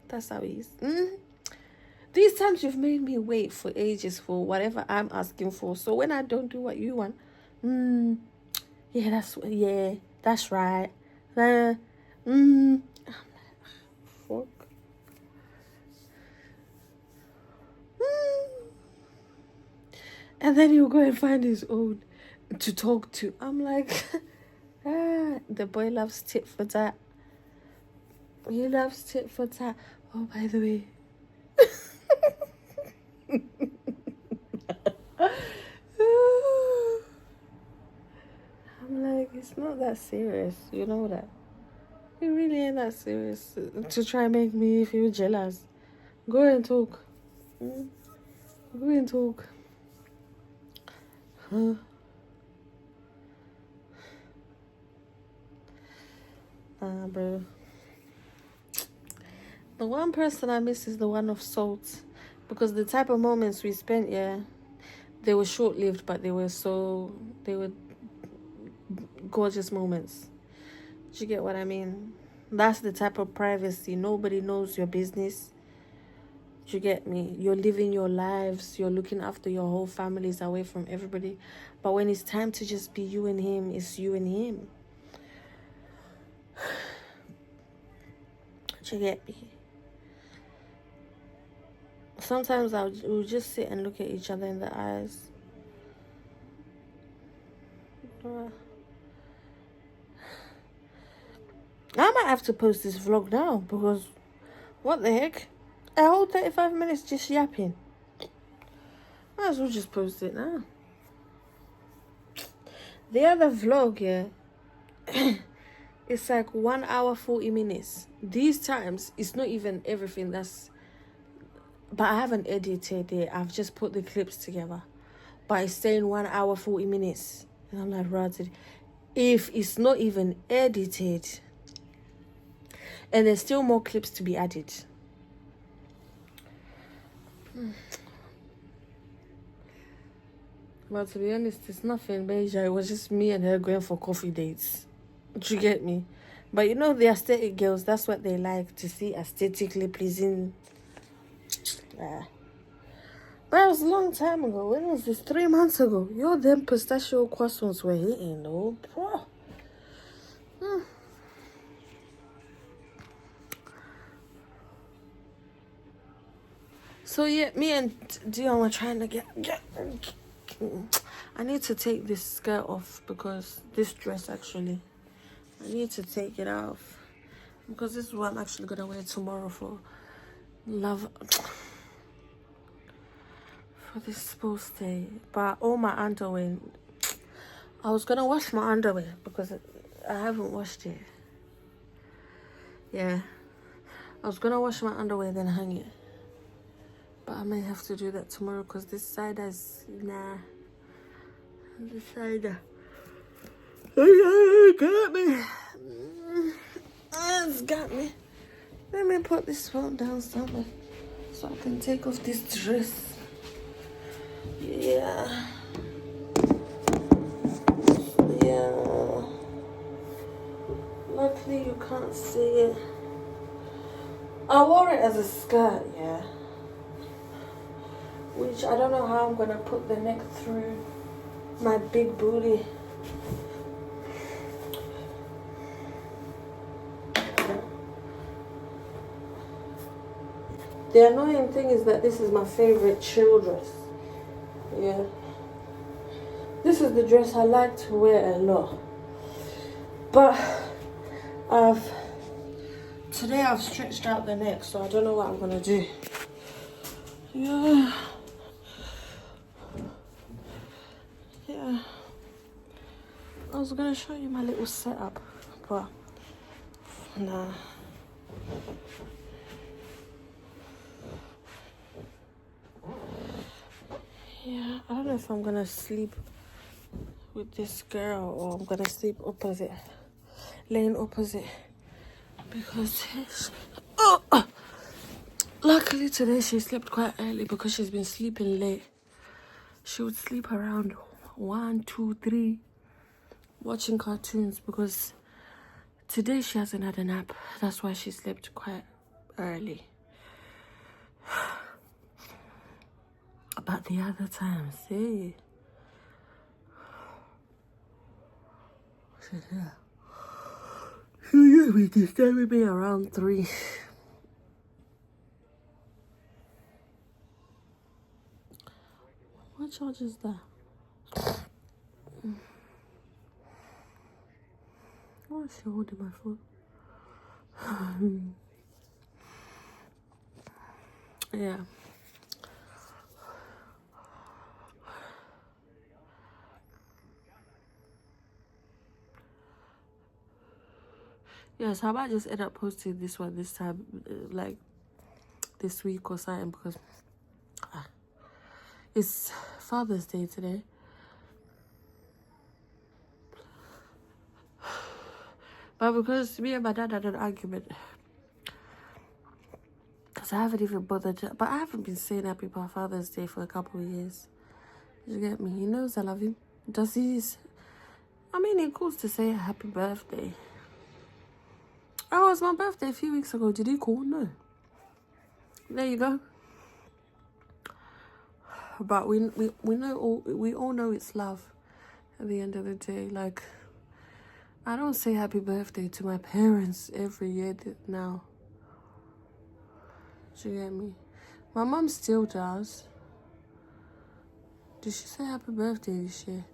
S1: That's how he is. These times you've made me wait for ages for whatever I'm asking for. So when I don't do what you want, that's right. Fuck. And then he'll go and find his own to talk to. I'm like, the boy loves tit for tat. He loves tit for tat. Oh, by the way. I'm like, it's not that serious. You know that. It really ain't that serious to try and make me feel jealous. Go and talk. Go and talk. Bro. The one person I miss is the one of salt. Because the type of moments we spent, they were short-lived, but they were gorgeous moments. Do you get what I mean? That's the type of privacy. Nobody knows your business. Do you get me? You're living your lives. You're looking after your whole families away from everybody. But when it's time to just be you and him, it's you and him. Do you get me? Sometimes we'll just sit and look at each other in the eyes. I might have to post this vlog now because what the heck? A whole 35 minutes just yapping. Might as well just post it now. The other vlog, yeah, it's like 1 hour 40 minutes. These times, it's not even everything that's... But I haven't edited it. I've just put the clips together. But it's saying 1 hour 40 minutes. And I'm like, right, if it's not even edited, and there's still more clips to be added. But to be honest, it's nothing major. It was just me and her going for coffee dates. Do you get me? But you know, the aesthetic girls, that's what they like, to see aesthetically pleasing. But it was a long time ago. When was this? 3 months ago. Yo, them pistachio croissants were hitting, though. So yeah, me and Dion were trying to get... I need to take this skirt off because this dress actually... I need to take it off because this is what I'm actually going to wear tomorrow for this post day. But all my underwear... I was going to wash my underwear because I haven't washed it. Yeah. I was going to wash my underwear then hang it. But I may have to do that tomorrow because this side is... Nah. This side... got me. It's got me. Let me put this phone down somewhere so I can take off this dress. Yeah. Luckily you can't see it. I wore it as a skirt, yeah. Which I don't know how I'm gonna put the neck through my big booty. The annoying thing is that this is my favorite chill dress. Yeah. This is the dress I like to wear a lot. But today I've stretched out the neck, so I don't know what I'm gonna do. Yeah. I was gonna show you my little setup, but nah. Yeah, I don't know if I'm gonna sleep with this girl or I'm gonna sleep opposite, laying opposite, because luckily today she slept quite early because she's been sleeping late. She would sleep around 1, 2, 3, watching cartoons because today she hasn't had a nap. That's why she slept quite early. But the other times, hey. She usually disturbing me around 3. What charge is that? Why is she holding my phone? Yeah. Yeah, so I might just end up posting this one this time, like this week or something, because it's Father's Day today. But because me and my dad had an argument, because I haven't even bothered to, but I haven't been saying happy Father's Day for a couple of years. You get me? He knows I love him. Does he? I mean, it calls to say happy birthday. Oh, it was my birthday a few weeks ago. Did he call? No. There you go. But we all know it's love at the end of the day. Like, I don't say happy birthday to my parents every year now. Do you get me? My mum still does. Did she say happy birthday this year?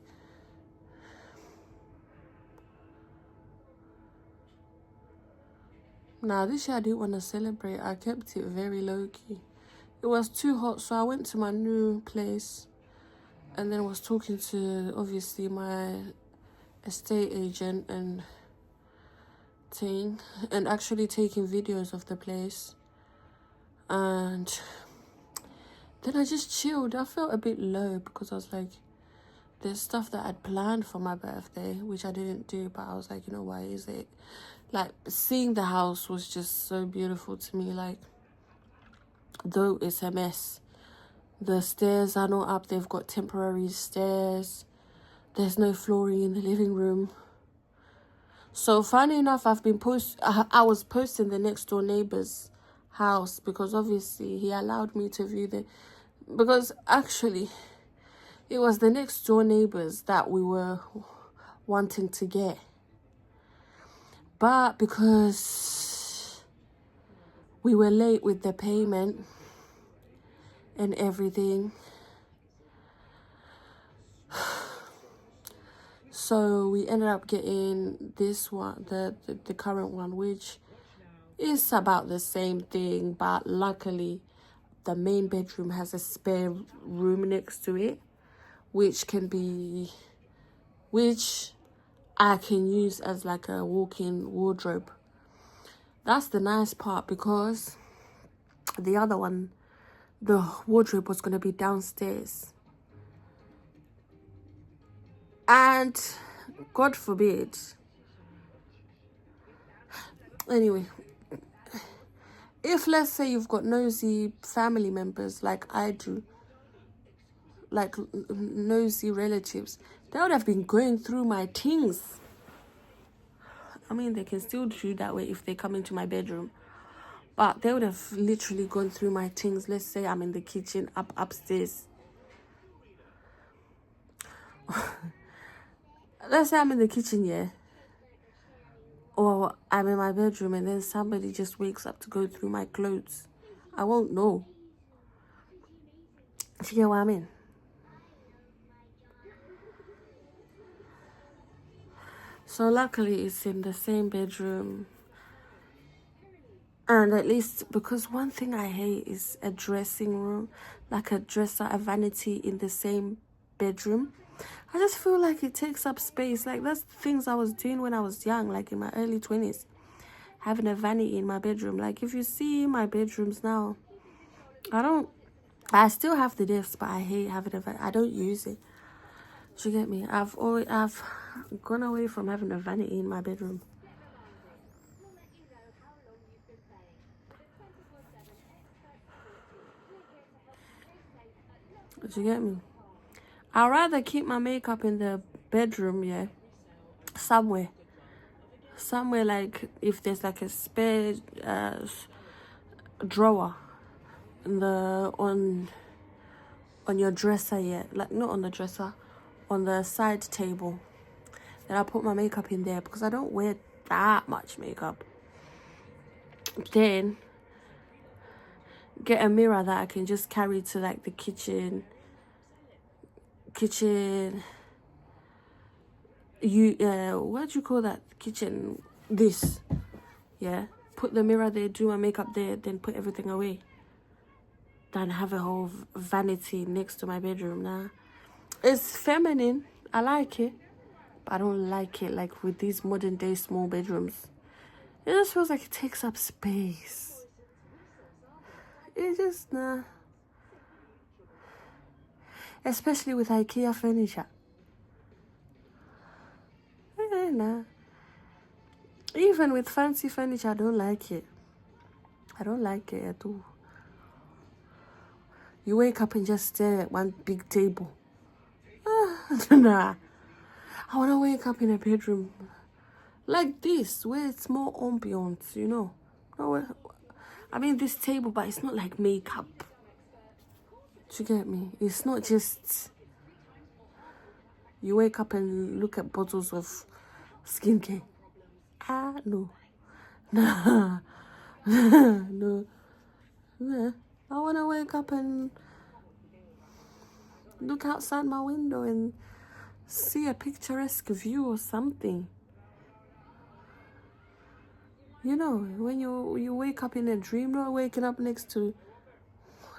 S1: Nah, this year I didn't want to celebrate. I kept it very low-key. It was too hot, so I went to my new place and then was talking to, obviously, my estate agent and thing, and actually taking videos of the place. And then I just chilled. I felt a bit low because I was like, there's stuff that I'd planned for my birthday, which I didn't do, but I was like, you know, why is it? Like, seeing the house was just so beautiful to me. Like, though it's a mess, the stairs are not up. They've got temporary stairs. There's no flooring in the living room. So, funny enough, I was posting the next door neighbor's house because obviously he allowed me to view because actually it was the next door neighbors that we were wanting to get. But because we were late with the payment and everything, so we ended up getting this one, the current one, which is about the same thing, but luckily the main bedroom has a spare room next to it, which I can use as like a walk-in wardrobe. That's the nice part, because the other one, the wardrobe was going to be downstairs. And God forbid. Anyway, if let's say you've got nosy family members like I do, like nosy relatives, they would have been going through my things. I mean, they can still do that way if they come into my bedroom, but they would have literally gone through my things. Let's say I'm in the kitchen upstairs. Let's say I'm in the kitchen, yeah, or I'm in my bedroom and then somebody just wakes up to go through my clothes. I won't know. Do you get what I mean? So luckily it's in the same bedroom. And at least, because one thing I hate is a dressing room, like a dresser, a vanity in the same bedroom. I just feel like it takes up space. Like, that's things I was doing when I was young, like in my early 20s. Having a vanity in my bedroom. Like, if you see my bedrooms now, I still have the desk, but I hate having a vanity. I don't use it. Do you get me? I've gone away from having a vanity in my bedroom. Do you get me? I'd rather keep my makeup in the bedroom, yeah, somewhere like if there's like a spare drawer on your dresser, yeah, like not on the dresser, on the side table, then I put my makeup in there, because I don't wear that much makeup. Then get a mirror that I can just carry to like the kitchen, what do you call that, kitchen, this, yeah, put the mirror there, do my makeup there, then put everything away, than have a whole vanity next to my bedroom. Nah, it's feminine, I like it, but I don't like it like with these modern day small bedrooms. It just feels like it takes up space. It just, nah. Especially with IKEA furniture. Nah. Even with fancy furniture, I don't like it. I don't like it at all. You wake up and just stare at one big table. Nah. I want to wake up in a bedroom like this, where it's more ambiance, you know. I mean, this table, but it's not like makeup. Do you get me? It's not just you wake up and look at bottles of skincare. No. Nah. No. Nah. I want to wake up and look outside my window and see a picturesque view or something. You know, when you wake up in a dream, not waking up next to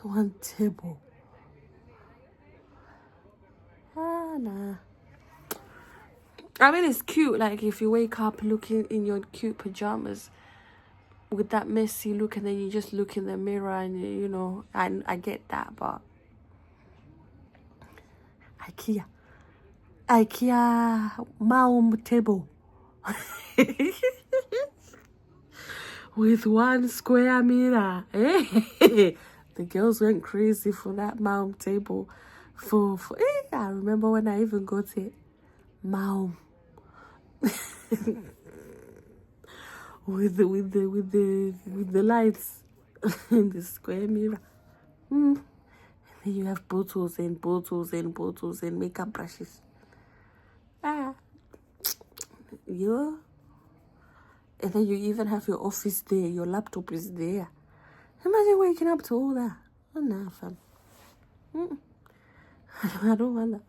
S1: one table. Nah. I mean, it's cute. Like, if you wake up looking in your cute pajamas with that messy look, and then you just look in the mirror and, you know, I get that, but IKEA mom table with one square mirror. The girls went crazy for that mom table. I remember when I even got it, mom. with the lights and the square mirror. And then you have bottles and bottles and bottles and makeup brushes. Yeah. And then you even have your office there, your laptop is there. Imagine waking up to all that. Oh, nah, fam. I don't want that.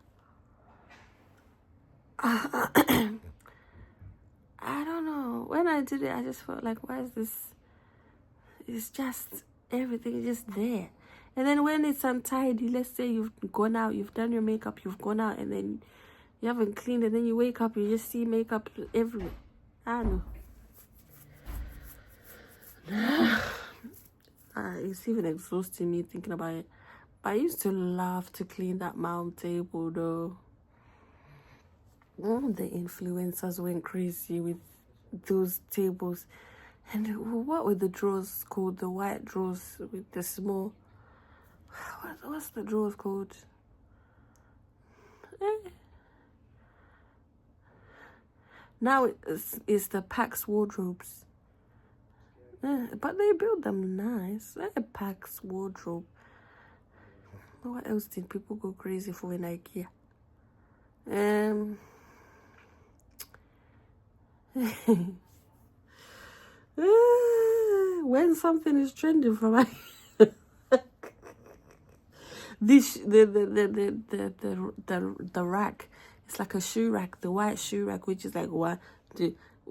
S1: I don't know. When I did it, I just felt like, why is this? It's just, everything is just there. And then when it's untidy, let's say you've gone out, you've done your makeup, you've gone out, and then you haven't cleaned, and then you wake up, you just see makeup everywhere. I don't know. It's even exhausting me thinking about it. But I used to love to clean that mount table, though. All the influencers went crazy with those tables. And what were the drawers called? The white drawers with the small... What's the drawers called? Now it's the Pax wardrobes. But they build them nice. Pax wardrobe. What else did people go crazy for in IKEA? When something is trending for my the rack, it's like a shoe rack, the white shoe rack, which is like what?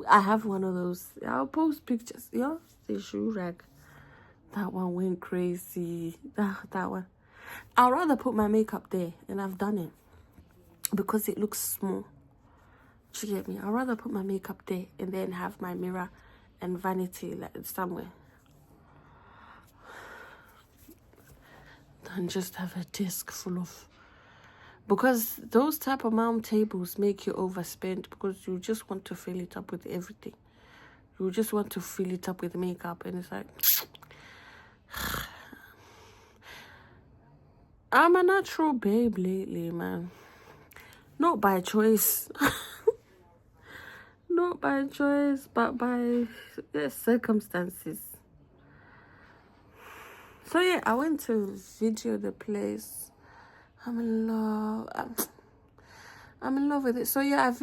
S1: I have one of those. I'll post pictures. Yeah, the shoe rack. That one went crazy. That one. I'd rather put my makeup there, and I've done it because it looks small. Do you get me? I'd rather put my makeup there and then have my mirror and vanity like somewhere than just have a desk full of... Because those type of mount tables make you overspend, because you just want to fill it up with everything. You just want to fill it up with makeup, and it's like... I'm a natural babe lately, man. Not by choice. Not by choice, but by circumstances. So yeah, I went to video the place. I'm in love. I'm in love with it. So yeah,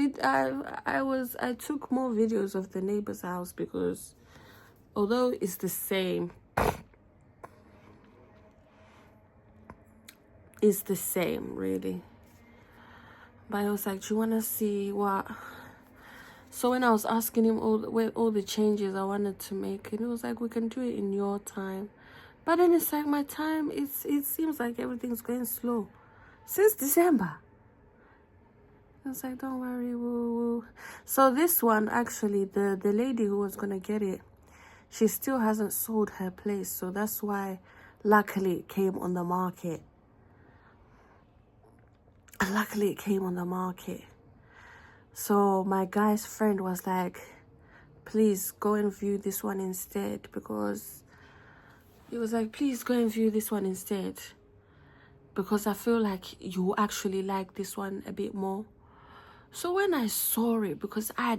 S1: I took more videos of the neighbor's house, because although it's the same, really. But I was like, do you want to see what? So when I was asking him all the changes I wanted to make, and it was like, we can do it in your time. But then it's like, my time, it seems like everything's going slow since December. I was like, don't worry, woo. So this one, actually, the lady who was gonna get it, she still hasn't sold her place, so that's why luckily it came on the market. So my guy's friend was like, please go and view this one instead, because he was like, please go and view this one instead, because I feel like you actually like this one a bit more. So when I saw it, because I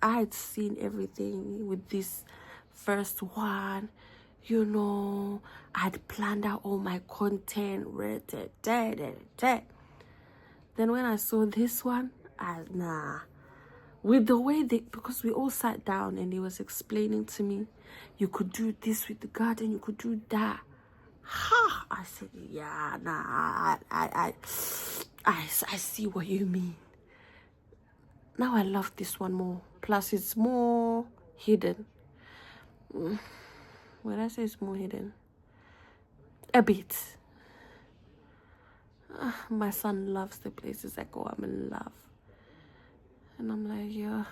S1: had seen everything with this first one, you know, I'd planned out all my content. Then when I saw this one, nah. With the way because we all sat down and he was explaining to me, you could do this with the garden, you could do that. Ha! I said, yeah, nah, I see what you mean. Now I love this one more. Plus, it's more hidden. When I say it's more hidden, a bit. My son loves the places I go. I'm in love. And I'm like, yeah.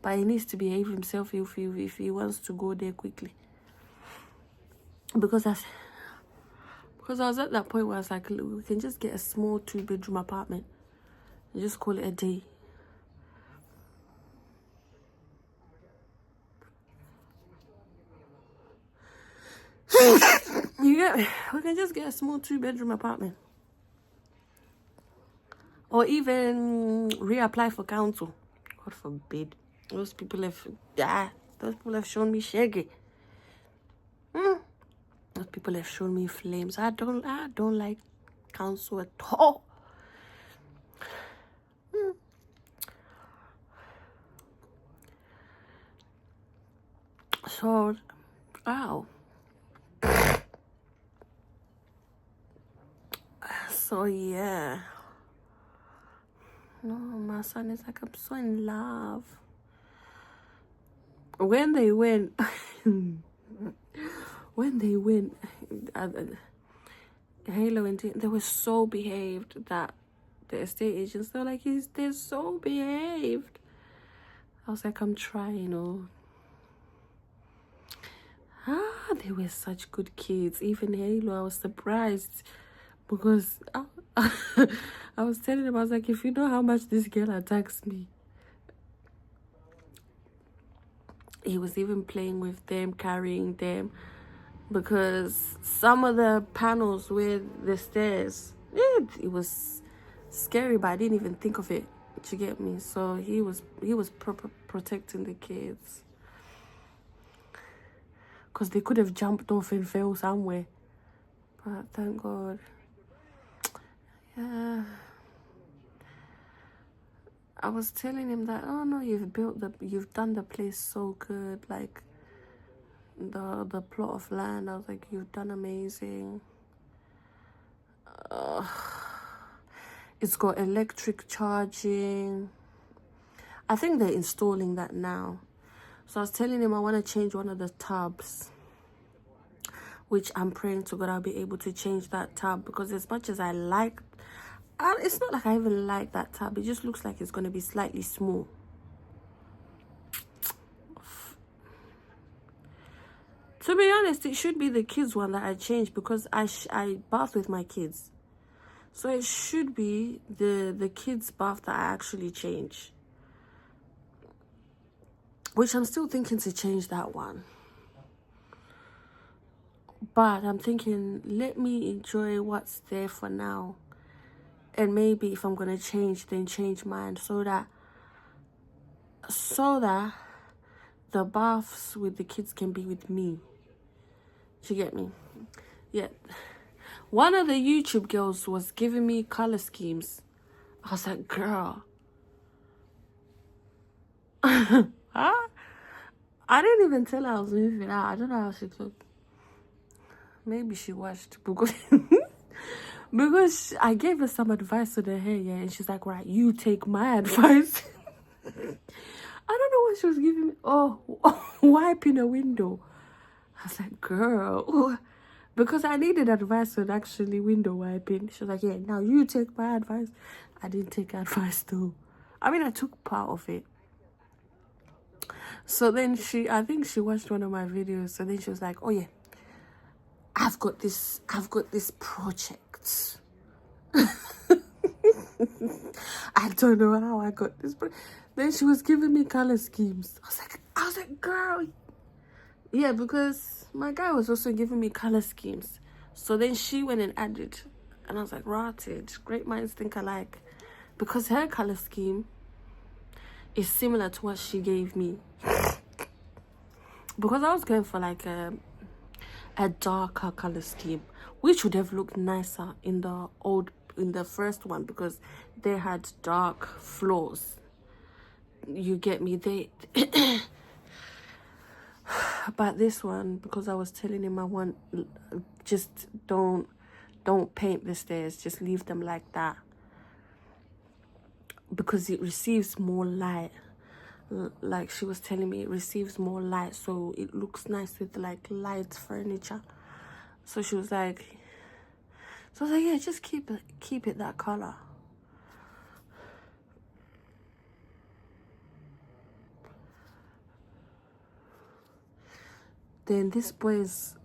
S1: But he needs to behave himself if he wants to go there quickly. Because I was at that point where I was like, look, we can just get a small 2-bedroom apartment and just call it a day. You get me? We can just get a small 2-bedroom apartment. Or even reapply for council. God forbid. Those people have shown me shaggy. Those people have shown me flames. I don't like council at all. So, ow. So yeah. No, my son is like, I'm so in love. When they went, Halo and they were so behaved that the estate agents, they're like, they're so behaved. I was like, I'm trying, they were such good kids. Even Halo, I was surprised because I was telling him, I was like, if you know how much this girl attacks me. He was even playing with them, carrying them, because some of the panels with the stairs, it was scary, but I didn't even think of it. You get me? So he was protecting the kids, because they could have jumped off and fell somewhere. But thank God. Yeah. I was telling him that, oh no, you've done the place so good, like the plot of land. I was like, you've done amazing. It's got electric charging. I think they're installing that now. So I was telling him I want to change one of the tubs, which I'm praying to God I'll be able to change that tub, because as much as I like, it's not like I even like that tub. It just looks like it's going to be slightly small. To be honest, it should be the kids one that I changed, because I bath with my kids. So it should be the kids' bath that I actually change. Which I'm still thinking to change that one. But I'm thinking, let me enjoy what's there for now. And maybe if I'm going to change, then change mine so that the baths with the kids can be with me. Do you get me? Yeah. One of the YouTube girls was giving me color schemes. I was like, girl. Huh? I didn't even tell her I was moving out. I don't know how she took. Maybe she watched because I gave her some advice on her hair, yeah, and she's like, right, you take my advice. I don't know what she was giving me. Oh, wiping a window. I was like, girl, because I needed advice on actually window wiping. She was like, yeah, now you take my advice. I didn't take advice though. I mean, I took part of it. So then I think she watched one of my videos. So then she was like, oh yeah, I've got this project. I don't know how I got this, but then she was giving me color schemes. I was like, girl. Yeah, because my guy was also giving me color schemes. So then she went and added, and I was like, rotted. Great minds think alike. Because her color scheme is similar to what she gave me. Because I was going for like a darker color scheme, which would have looked nicer in the first one, because they had dark floors. You get me? They but this one, because I was telling him I want, just don't paint the stairs, just leave them like that, because it receives more light. Like she was telling me, it receives more light, so it looks nice with like light furniture. So she was like, so I was like, yeah, just keep it that color. Then this boy is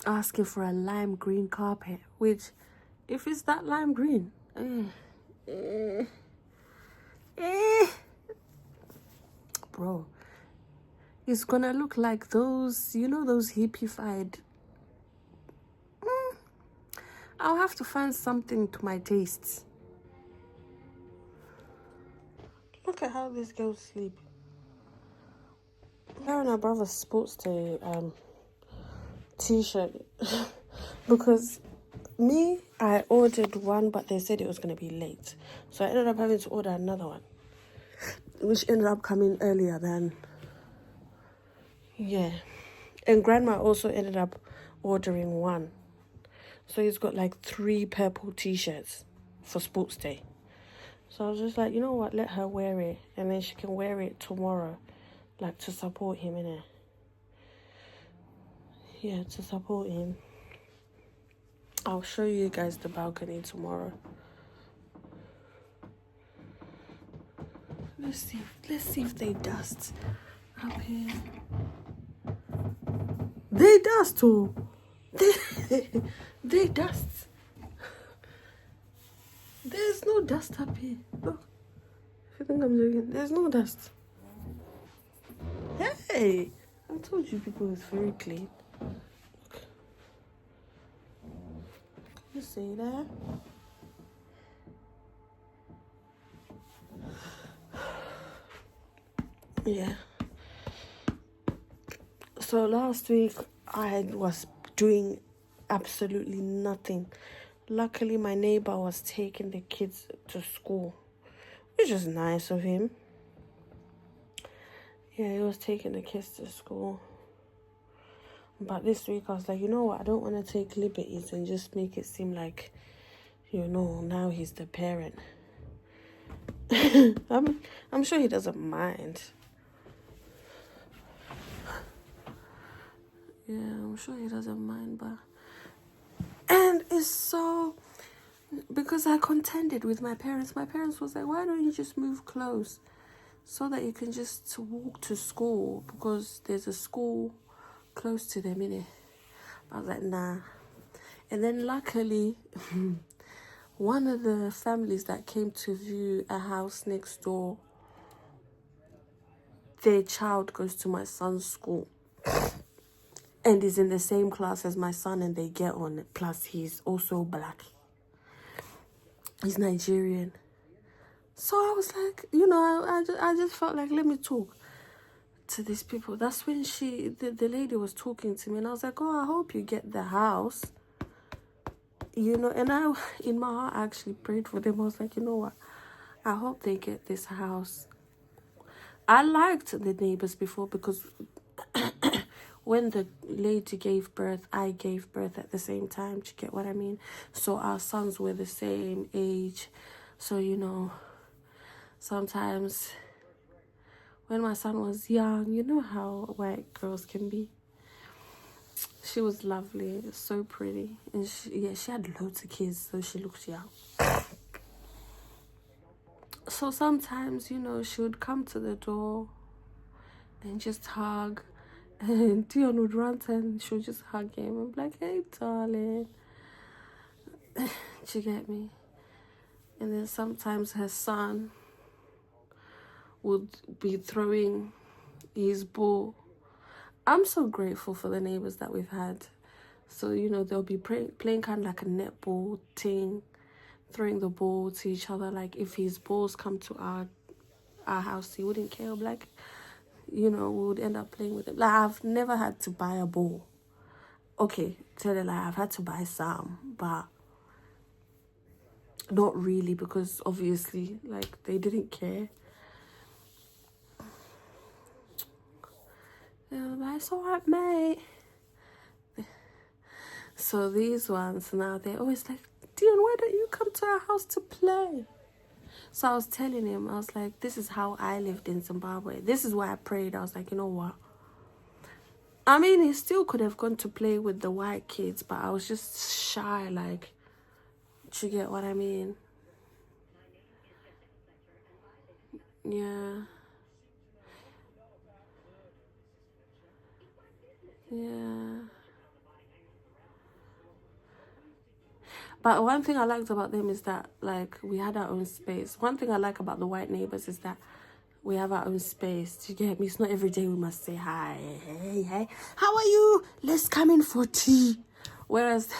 S1: asking for a lime green carpet, which, if it's that lime green, bro, it's gonna look like those, you know, those hippified. I'll have to find something to my tastes. Look at how this girl sleep. Her and her brother's sports day t-shirt. Because me, I ordered one, but they said it was going to be late, so I ended up having to order another one, which ended up coming earlier than, yeah. And grandma also ended up ordering one, so he's got like 3 purple t-shirts for sports day. So I was just like, you know what, let her wear it, and then she can wear it tomorrow, like to support him, innit? Yeah, to support him. I'll show you guys the balcony tomorrow. Let's see if they dust up here. They dust too. They dust. There's no dust up here. Look. If you think I'm joking, there's no dust. Hey, I told you people is very clean. Look. Can you see that? Yeah. So last week I was doing absolutely nothing. Luckily my neighbor was taking the kids to school, which is nice of him. Yeah, he was taking the kids to school. But this week I was like, you know what, I don't want to take liberties and just make it seem like, you know, now he's the parent. I'm sure he doesn't mind. Yeah, I'm sure he doesn't mind, but... And it's so... Because I contended with my parents. My parents was like, why don't you just move close so that you can just walk to school, because there's a school close to them, innit? I was like, nah. And then luckily, one of the families that came to view a house next door, their child goes to my son's school and is in the same class as my son, and they get on. Plus, he's also black. He's Nigerian. So I was like, you know, I just felt like, let me talk to these people. That's when the lady was talking to me, and I was like, oh, I hope you get the house. You know, and I, in my heart, I actually prayed for them. I was like, you know what? I hope they get this house. I liked the neighbors before, because when the lady gave birth, I gave birth at the same time. Do you get what I mean? So our sons were the same age. So, you know, sometimes when my son was young, you know how white girls can be. She was lovely, so pretty. And she had loads of kids, so she looked young. So sometimes, you know, she would come to the door and just hug. And Dion would run and she would just hug him and be like, hey, darling. Do you get me? And then sometimes her son would be throwing his ball. I'm so grateful for the neighbors that we've had. So, you know, they'll be playing kind of like a netball thing, throwing the ball to each other. Like, if his balls come to our house, he wouldn't care. Like, you know, we would end up playing with it. Like, I've never had to buy a ball. okay, tell her like I've had to buy some, but not really, because obviously like they didn't care. They were like, it's alright, mate. So these ones now, they're always like, Dion, why don't you come to our house to play? So I was telling him, I was like, this is how I lived in Zimbabwe. This is why I prayed. I was like, you know what? I mean, he still could have gone to play with the white kids, but I was just shy, like, do you get what I mean? Yeah. Yeah. But one thing I liked about them is that, like, we had our own space. One thing I like about the white neighbors is that we have our own space. Do you get me? It's not every day we must say, hi, hey, how are you? Let's come in for tea. Whereas,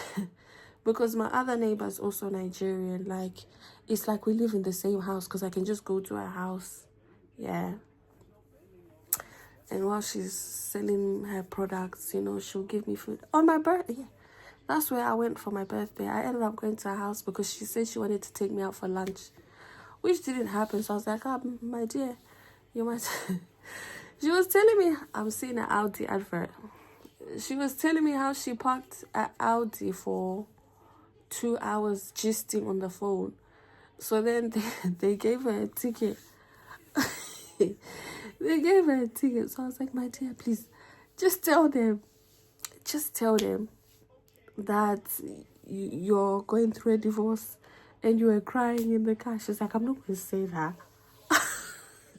S1: because my other neighbor is also Nigerian, like, it's like we live in the same house because I can just go to her house. Yeah. And while she's selling her products, you know, she'll give me food. On my birthday, yeah. That's where I went for my birthday. I ended up going to her house because she said she wanted to take me out for lunch, which didn't happen. So I was like, oh, my dear, you might... She was telling me, I'm seeing an Audi advert. She was telling me how she parked at Audi for 2 hours gisting on the phone. So then they gave her a ticket. They gave her a ticket. So I was like, my dear, please, just tell them that you're going through a divorce and you were crying in the car. She's like, I'm not going to say that.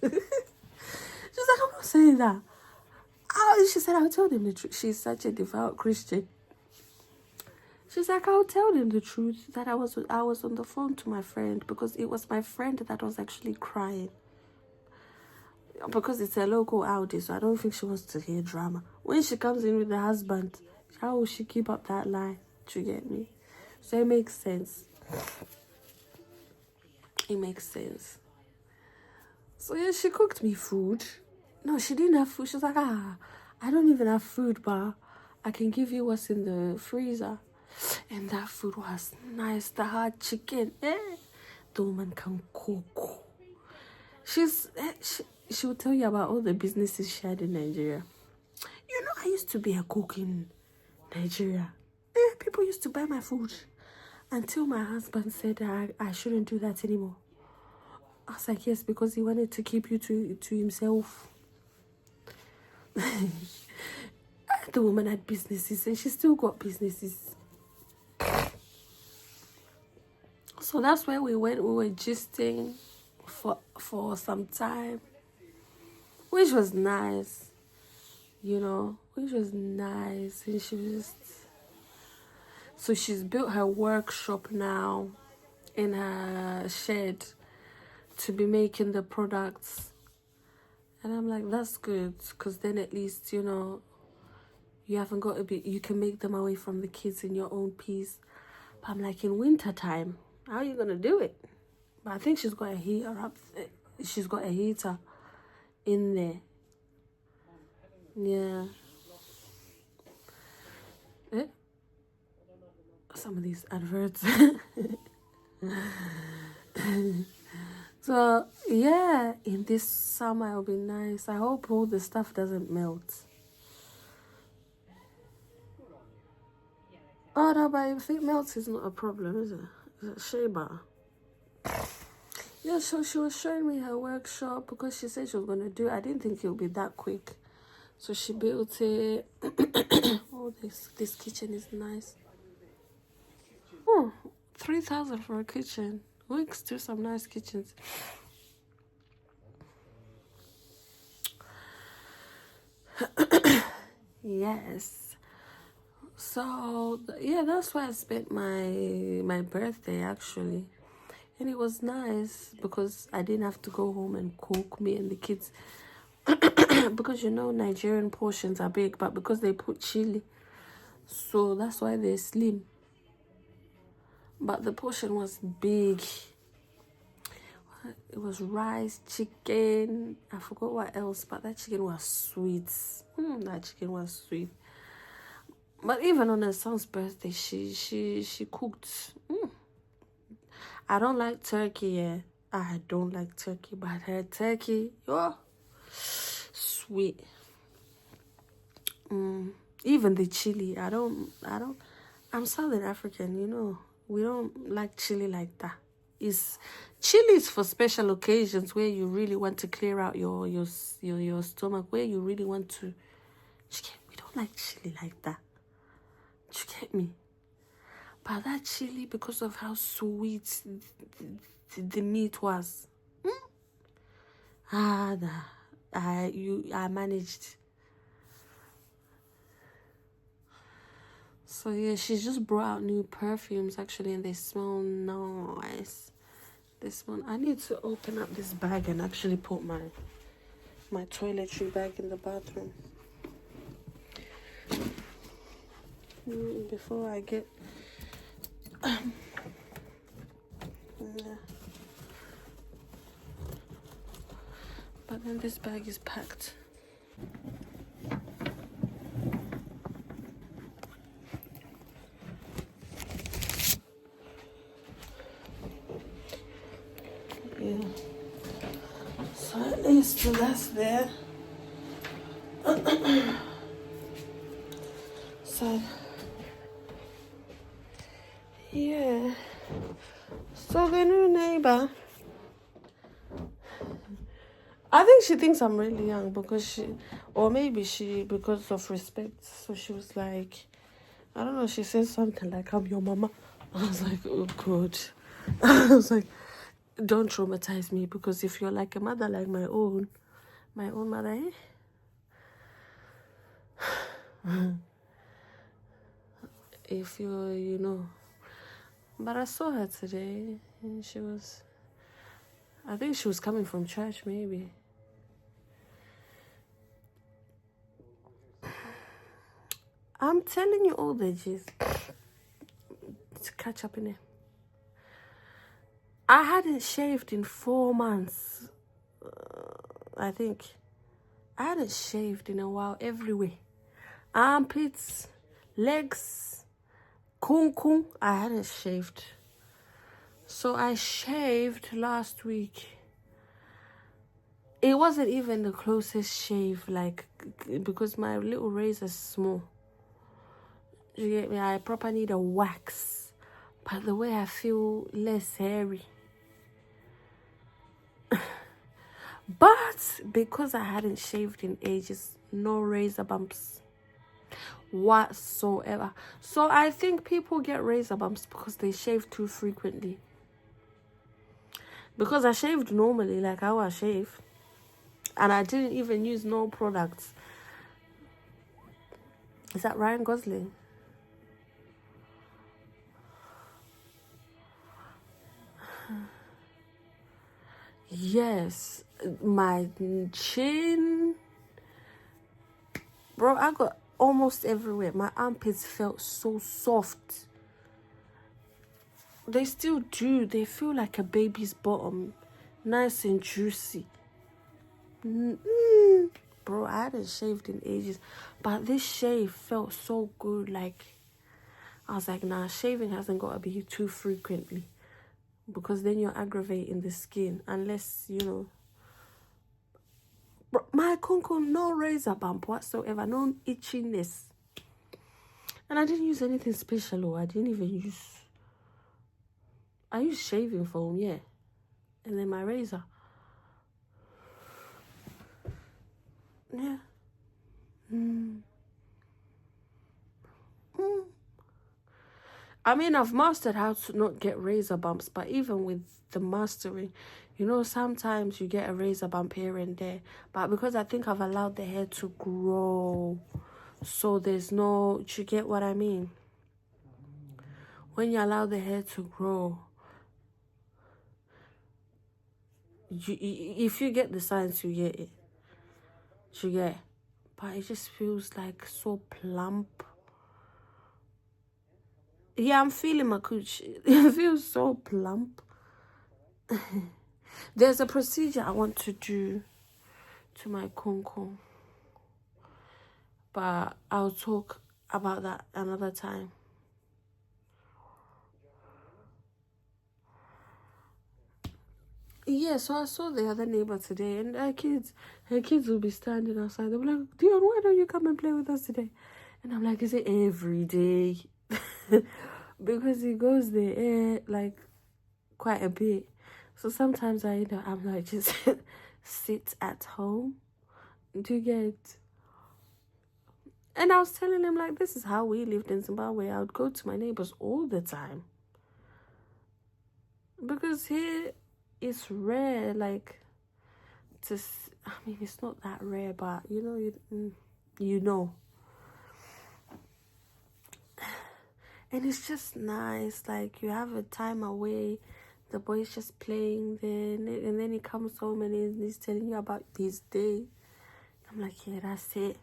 S1: She's like, I'm not saying that. Oh, she said, I'll tell them the truth. She's such a devout Christian. She's like, I'll tell them the truth that I was on the phone to my friend because it was my friend that was actually crying. Because it's a local Audi, so I don't think she wants to hear drama. When she comes in with the husband, how will she keep up that lie? Do you get me? So it makes sense. It makes sense. So yeah, she cooked me food. No, she didn't have food. She was like, I don't even have food, but I can give you what's in the freezer. And that food was nice. The hard chicken. The woman can cook. She will tell you about all the businesses she had in Nigeria. You know, I used to be a cook in Nigeria. People used to buy my food until my husband said I shouldn't do that anymore. I was like, yes, because he wanted to keep you to himself. The woman had businesses and she still got businesses. So that's where we went. We were gisting for some time, which was nice, you know, which was nice. And she was so she's built her workshop now in her shed to be making the products. And I'm like, that's good, because then at least, you know, you haven't got to be, you can make them away from the kids in your own peace. But I'm like, in winter time, how are you going to do it? But I think she's got a heater up. She's got a heater in there. Yeah. Some of these adverts. So, yeah, in this summer it'll be nice. I hope all the stuff doesn't melt. Oh, no, but if it melts, it's not a problem, is it? It's a shea butter. Yeah, so she was showing me her workshop because she said she was going to do it. I didn't think it would be that quick. So she built it. Oh, this kitchen is nice. Oh, 3,000 for a kitchen. We can do some nice kitchens. Yes. So, yeah, that's why I spent my birthday, actually. And it was nice because I didn't have to go home and cook, me and the kids. Because, you know, Nigerian portions are big, but because they put chili, so that's why they're slim. But the portion was big. It was rice, chicken, I forgot what else, but that chicken was sweet. That chicken was sweet. But even on her son's birthday, she cooked. I don't like turkey, yeah. I don't like turkey, but her turkey, oh, sweet. Even the chili, I'm Southern African, you know. We don't like chili like that. Chili is for special occasions where you really want to clear out your stomach, where you really want to. We don't like chili like that. You get me? But that chili, because of how sweet the meat was, I managed. So yeah, she's just brought out new perfumes actually, and they smell nice. This one, I need to open up this bag and actually put my toiletry bag in the bathroom before I get. Yeah. But then this bag is packed. Yeah. So at least that's there. So yeah. So the new neighbor, I think she thinks I'm really young because because of respect. So she was like, I don't know, she said something like, I'm your mama. I was like, oh God. I was like, don't traumatize me, because if you're like a mother like my own mother, if you're, you know. But I saw her today and I think she was coming from church maybe. I'm telling you all the G's to catch up in it. I hadn't shaved in 4 months. I think I hadn't shaved in a while everywhere. Armpits, legs, kung. I hadn't shaved. So I shaved last week. It wasn't even the closest shave, like, because my little razor is small. You get me? I proper need a wax. But the way I feel less hairy. But because I hadn't shaved in ages, no razor bumps whatsoever. So I think people get razor bumps because they shave too frequently. Because I shaved normally, like how I shave. And I didn't even use no products. Is that Ryan Gosling? Yes. My chin. Bro, I got almost everywhere. My armpits felt so soft. They still do. They feel like a baby's bottom. Nice and juicy. Bro, I hadn't shaved in ages. But this shave felt so good. Like, I was like, nah, shaving hasn't got to be too frequently. Because then you're aggravating the skin. Unless, you know. Bro, my kunku, no razor bump whatsoever. No itchiness. And I didn't use anything special. Or I didn't even use... I used shaving foam, yeah. And then my razor. Yeah. I mean, I've mastered how to not get razor bumps, but even with the mastering, you know, sometimes you get a razor bump here and there. But because I think I've allowed the hair to grow, so there's no... You get what I mean? When you allow the hair to grow, if you get the signs, you get it. You get, but it just feels like so plump. Yeah, I'm feeling my cooch. It feels so plump. There's a procedure I want to do to my kunku, but I'll talk about that another time. Yeah, so I saw the other neighbor today, and her kids will be standing outside. They'll be like, Dion, why don't you come and play with us today? And I'm like, is it every day? Because he goes there like quite a bit. So sometimes I'm like, just sit at home. Do you get? And I was telling him, like, this is how we lived in Zimbabwe. I would go to my neighbors all the time. Because here it's rare, like, I mean, it's not that rare, but, you know. And it's just nice, like, you have a time away, the boy's just playing there, and then he comes home and he's telling you about his day. I'm like, yeah, that's it.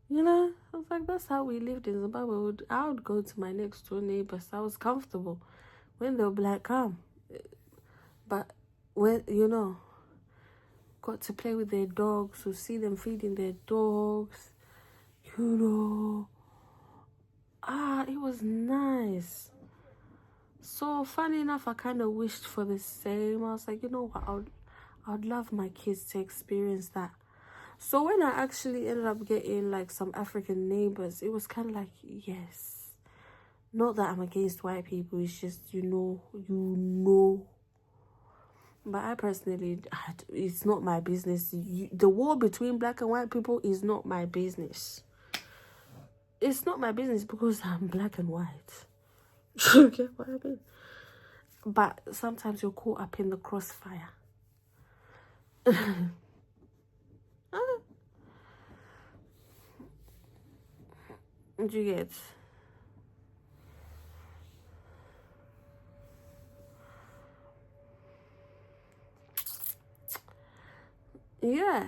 S1: You know, I was like, that's how we lived in Zimbabwe. I would go to my next door neighbors. I was comfortable. When they were like, come. But when, got to play with their dogs, to see them feeding their dogs, it was nice. So funny enough, I kind of wished for the same. I was like, you know what, I would love my kids to experience that. So when I actually ended up getting like some African neighbors, it was kind of like, yes. Not that I'm against white people, it's just, But I personally, it's not my business. The war between black and white people is not my business. It's not my business because I'm black and white. You get what I mean? But sometimes you're caught up in the crossfire. Do you get? Yeah.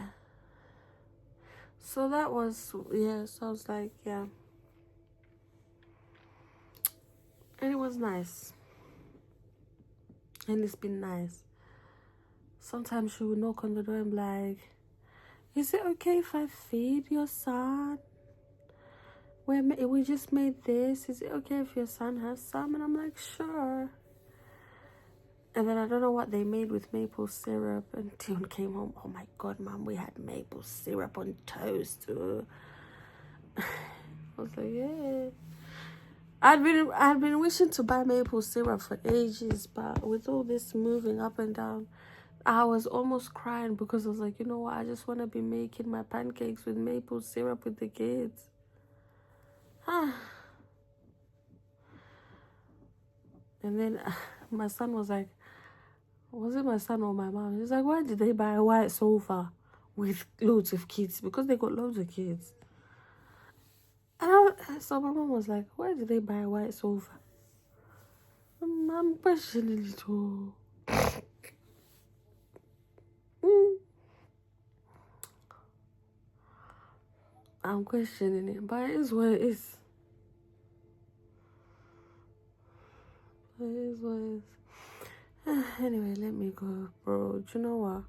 S1: So that was, yeah, so I was like, yeah. And it was nice. And it's been nice. Sometimes she would knock on the door and be like, is it okay if I feed your son? We just made this. Is it okay if your son has some? And I'm like, sure. And then I don't know what they made with maple syrup. And Tion came home. Oh my God, Mom, we had maple syrup on toast. I was like, yeah. I'd been wishing to buy maple syrup for ages, but with all this moving up and down, I was almost crying because I was like, you know what? I just want to be making my pancakes with maple syrup with the kids. And then my son was like, was it my son or my mom? He's like, why did they buy a white sofa with loads of kids? Because they got loads of kids. And so my mom was like, why did they buy a white sofa? I'm questioning it all. I'm questioning it, but it is what it is. It is what it is. Anyway, let me go, bro. Do you know what?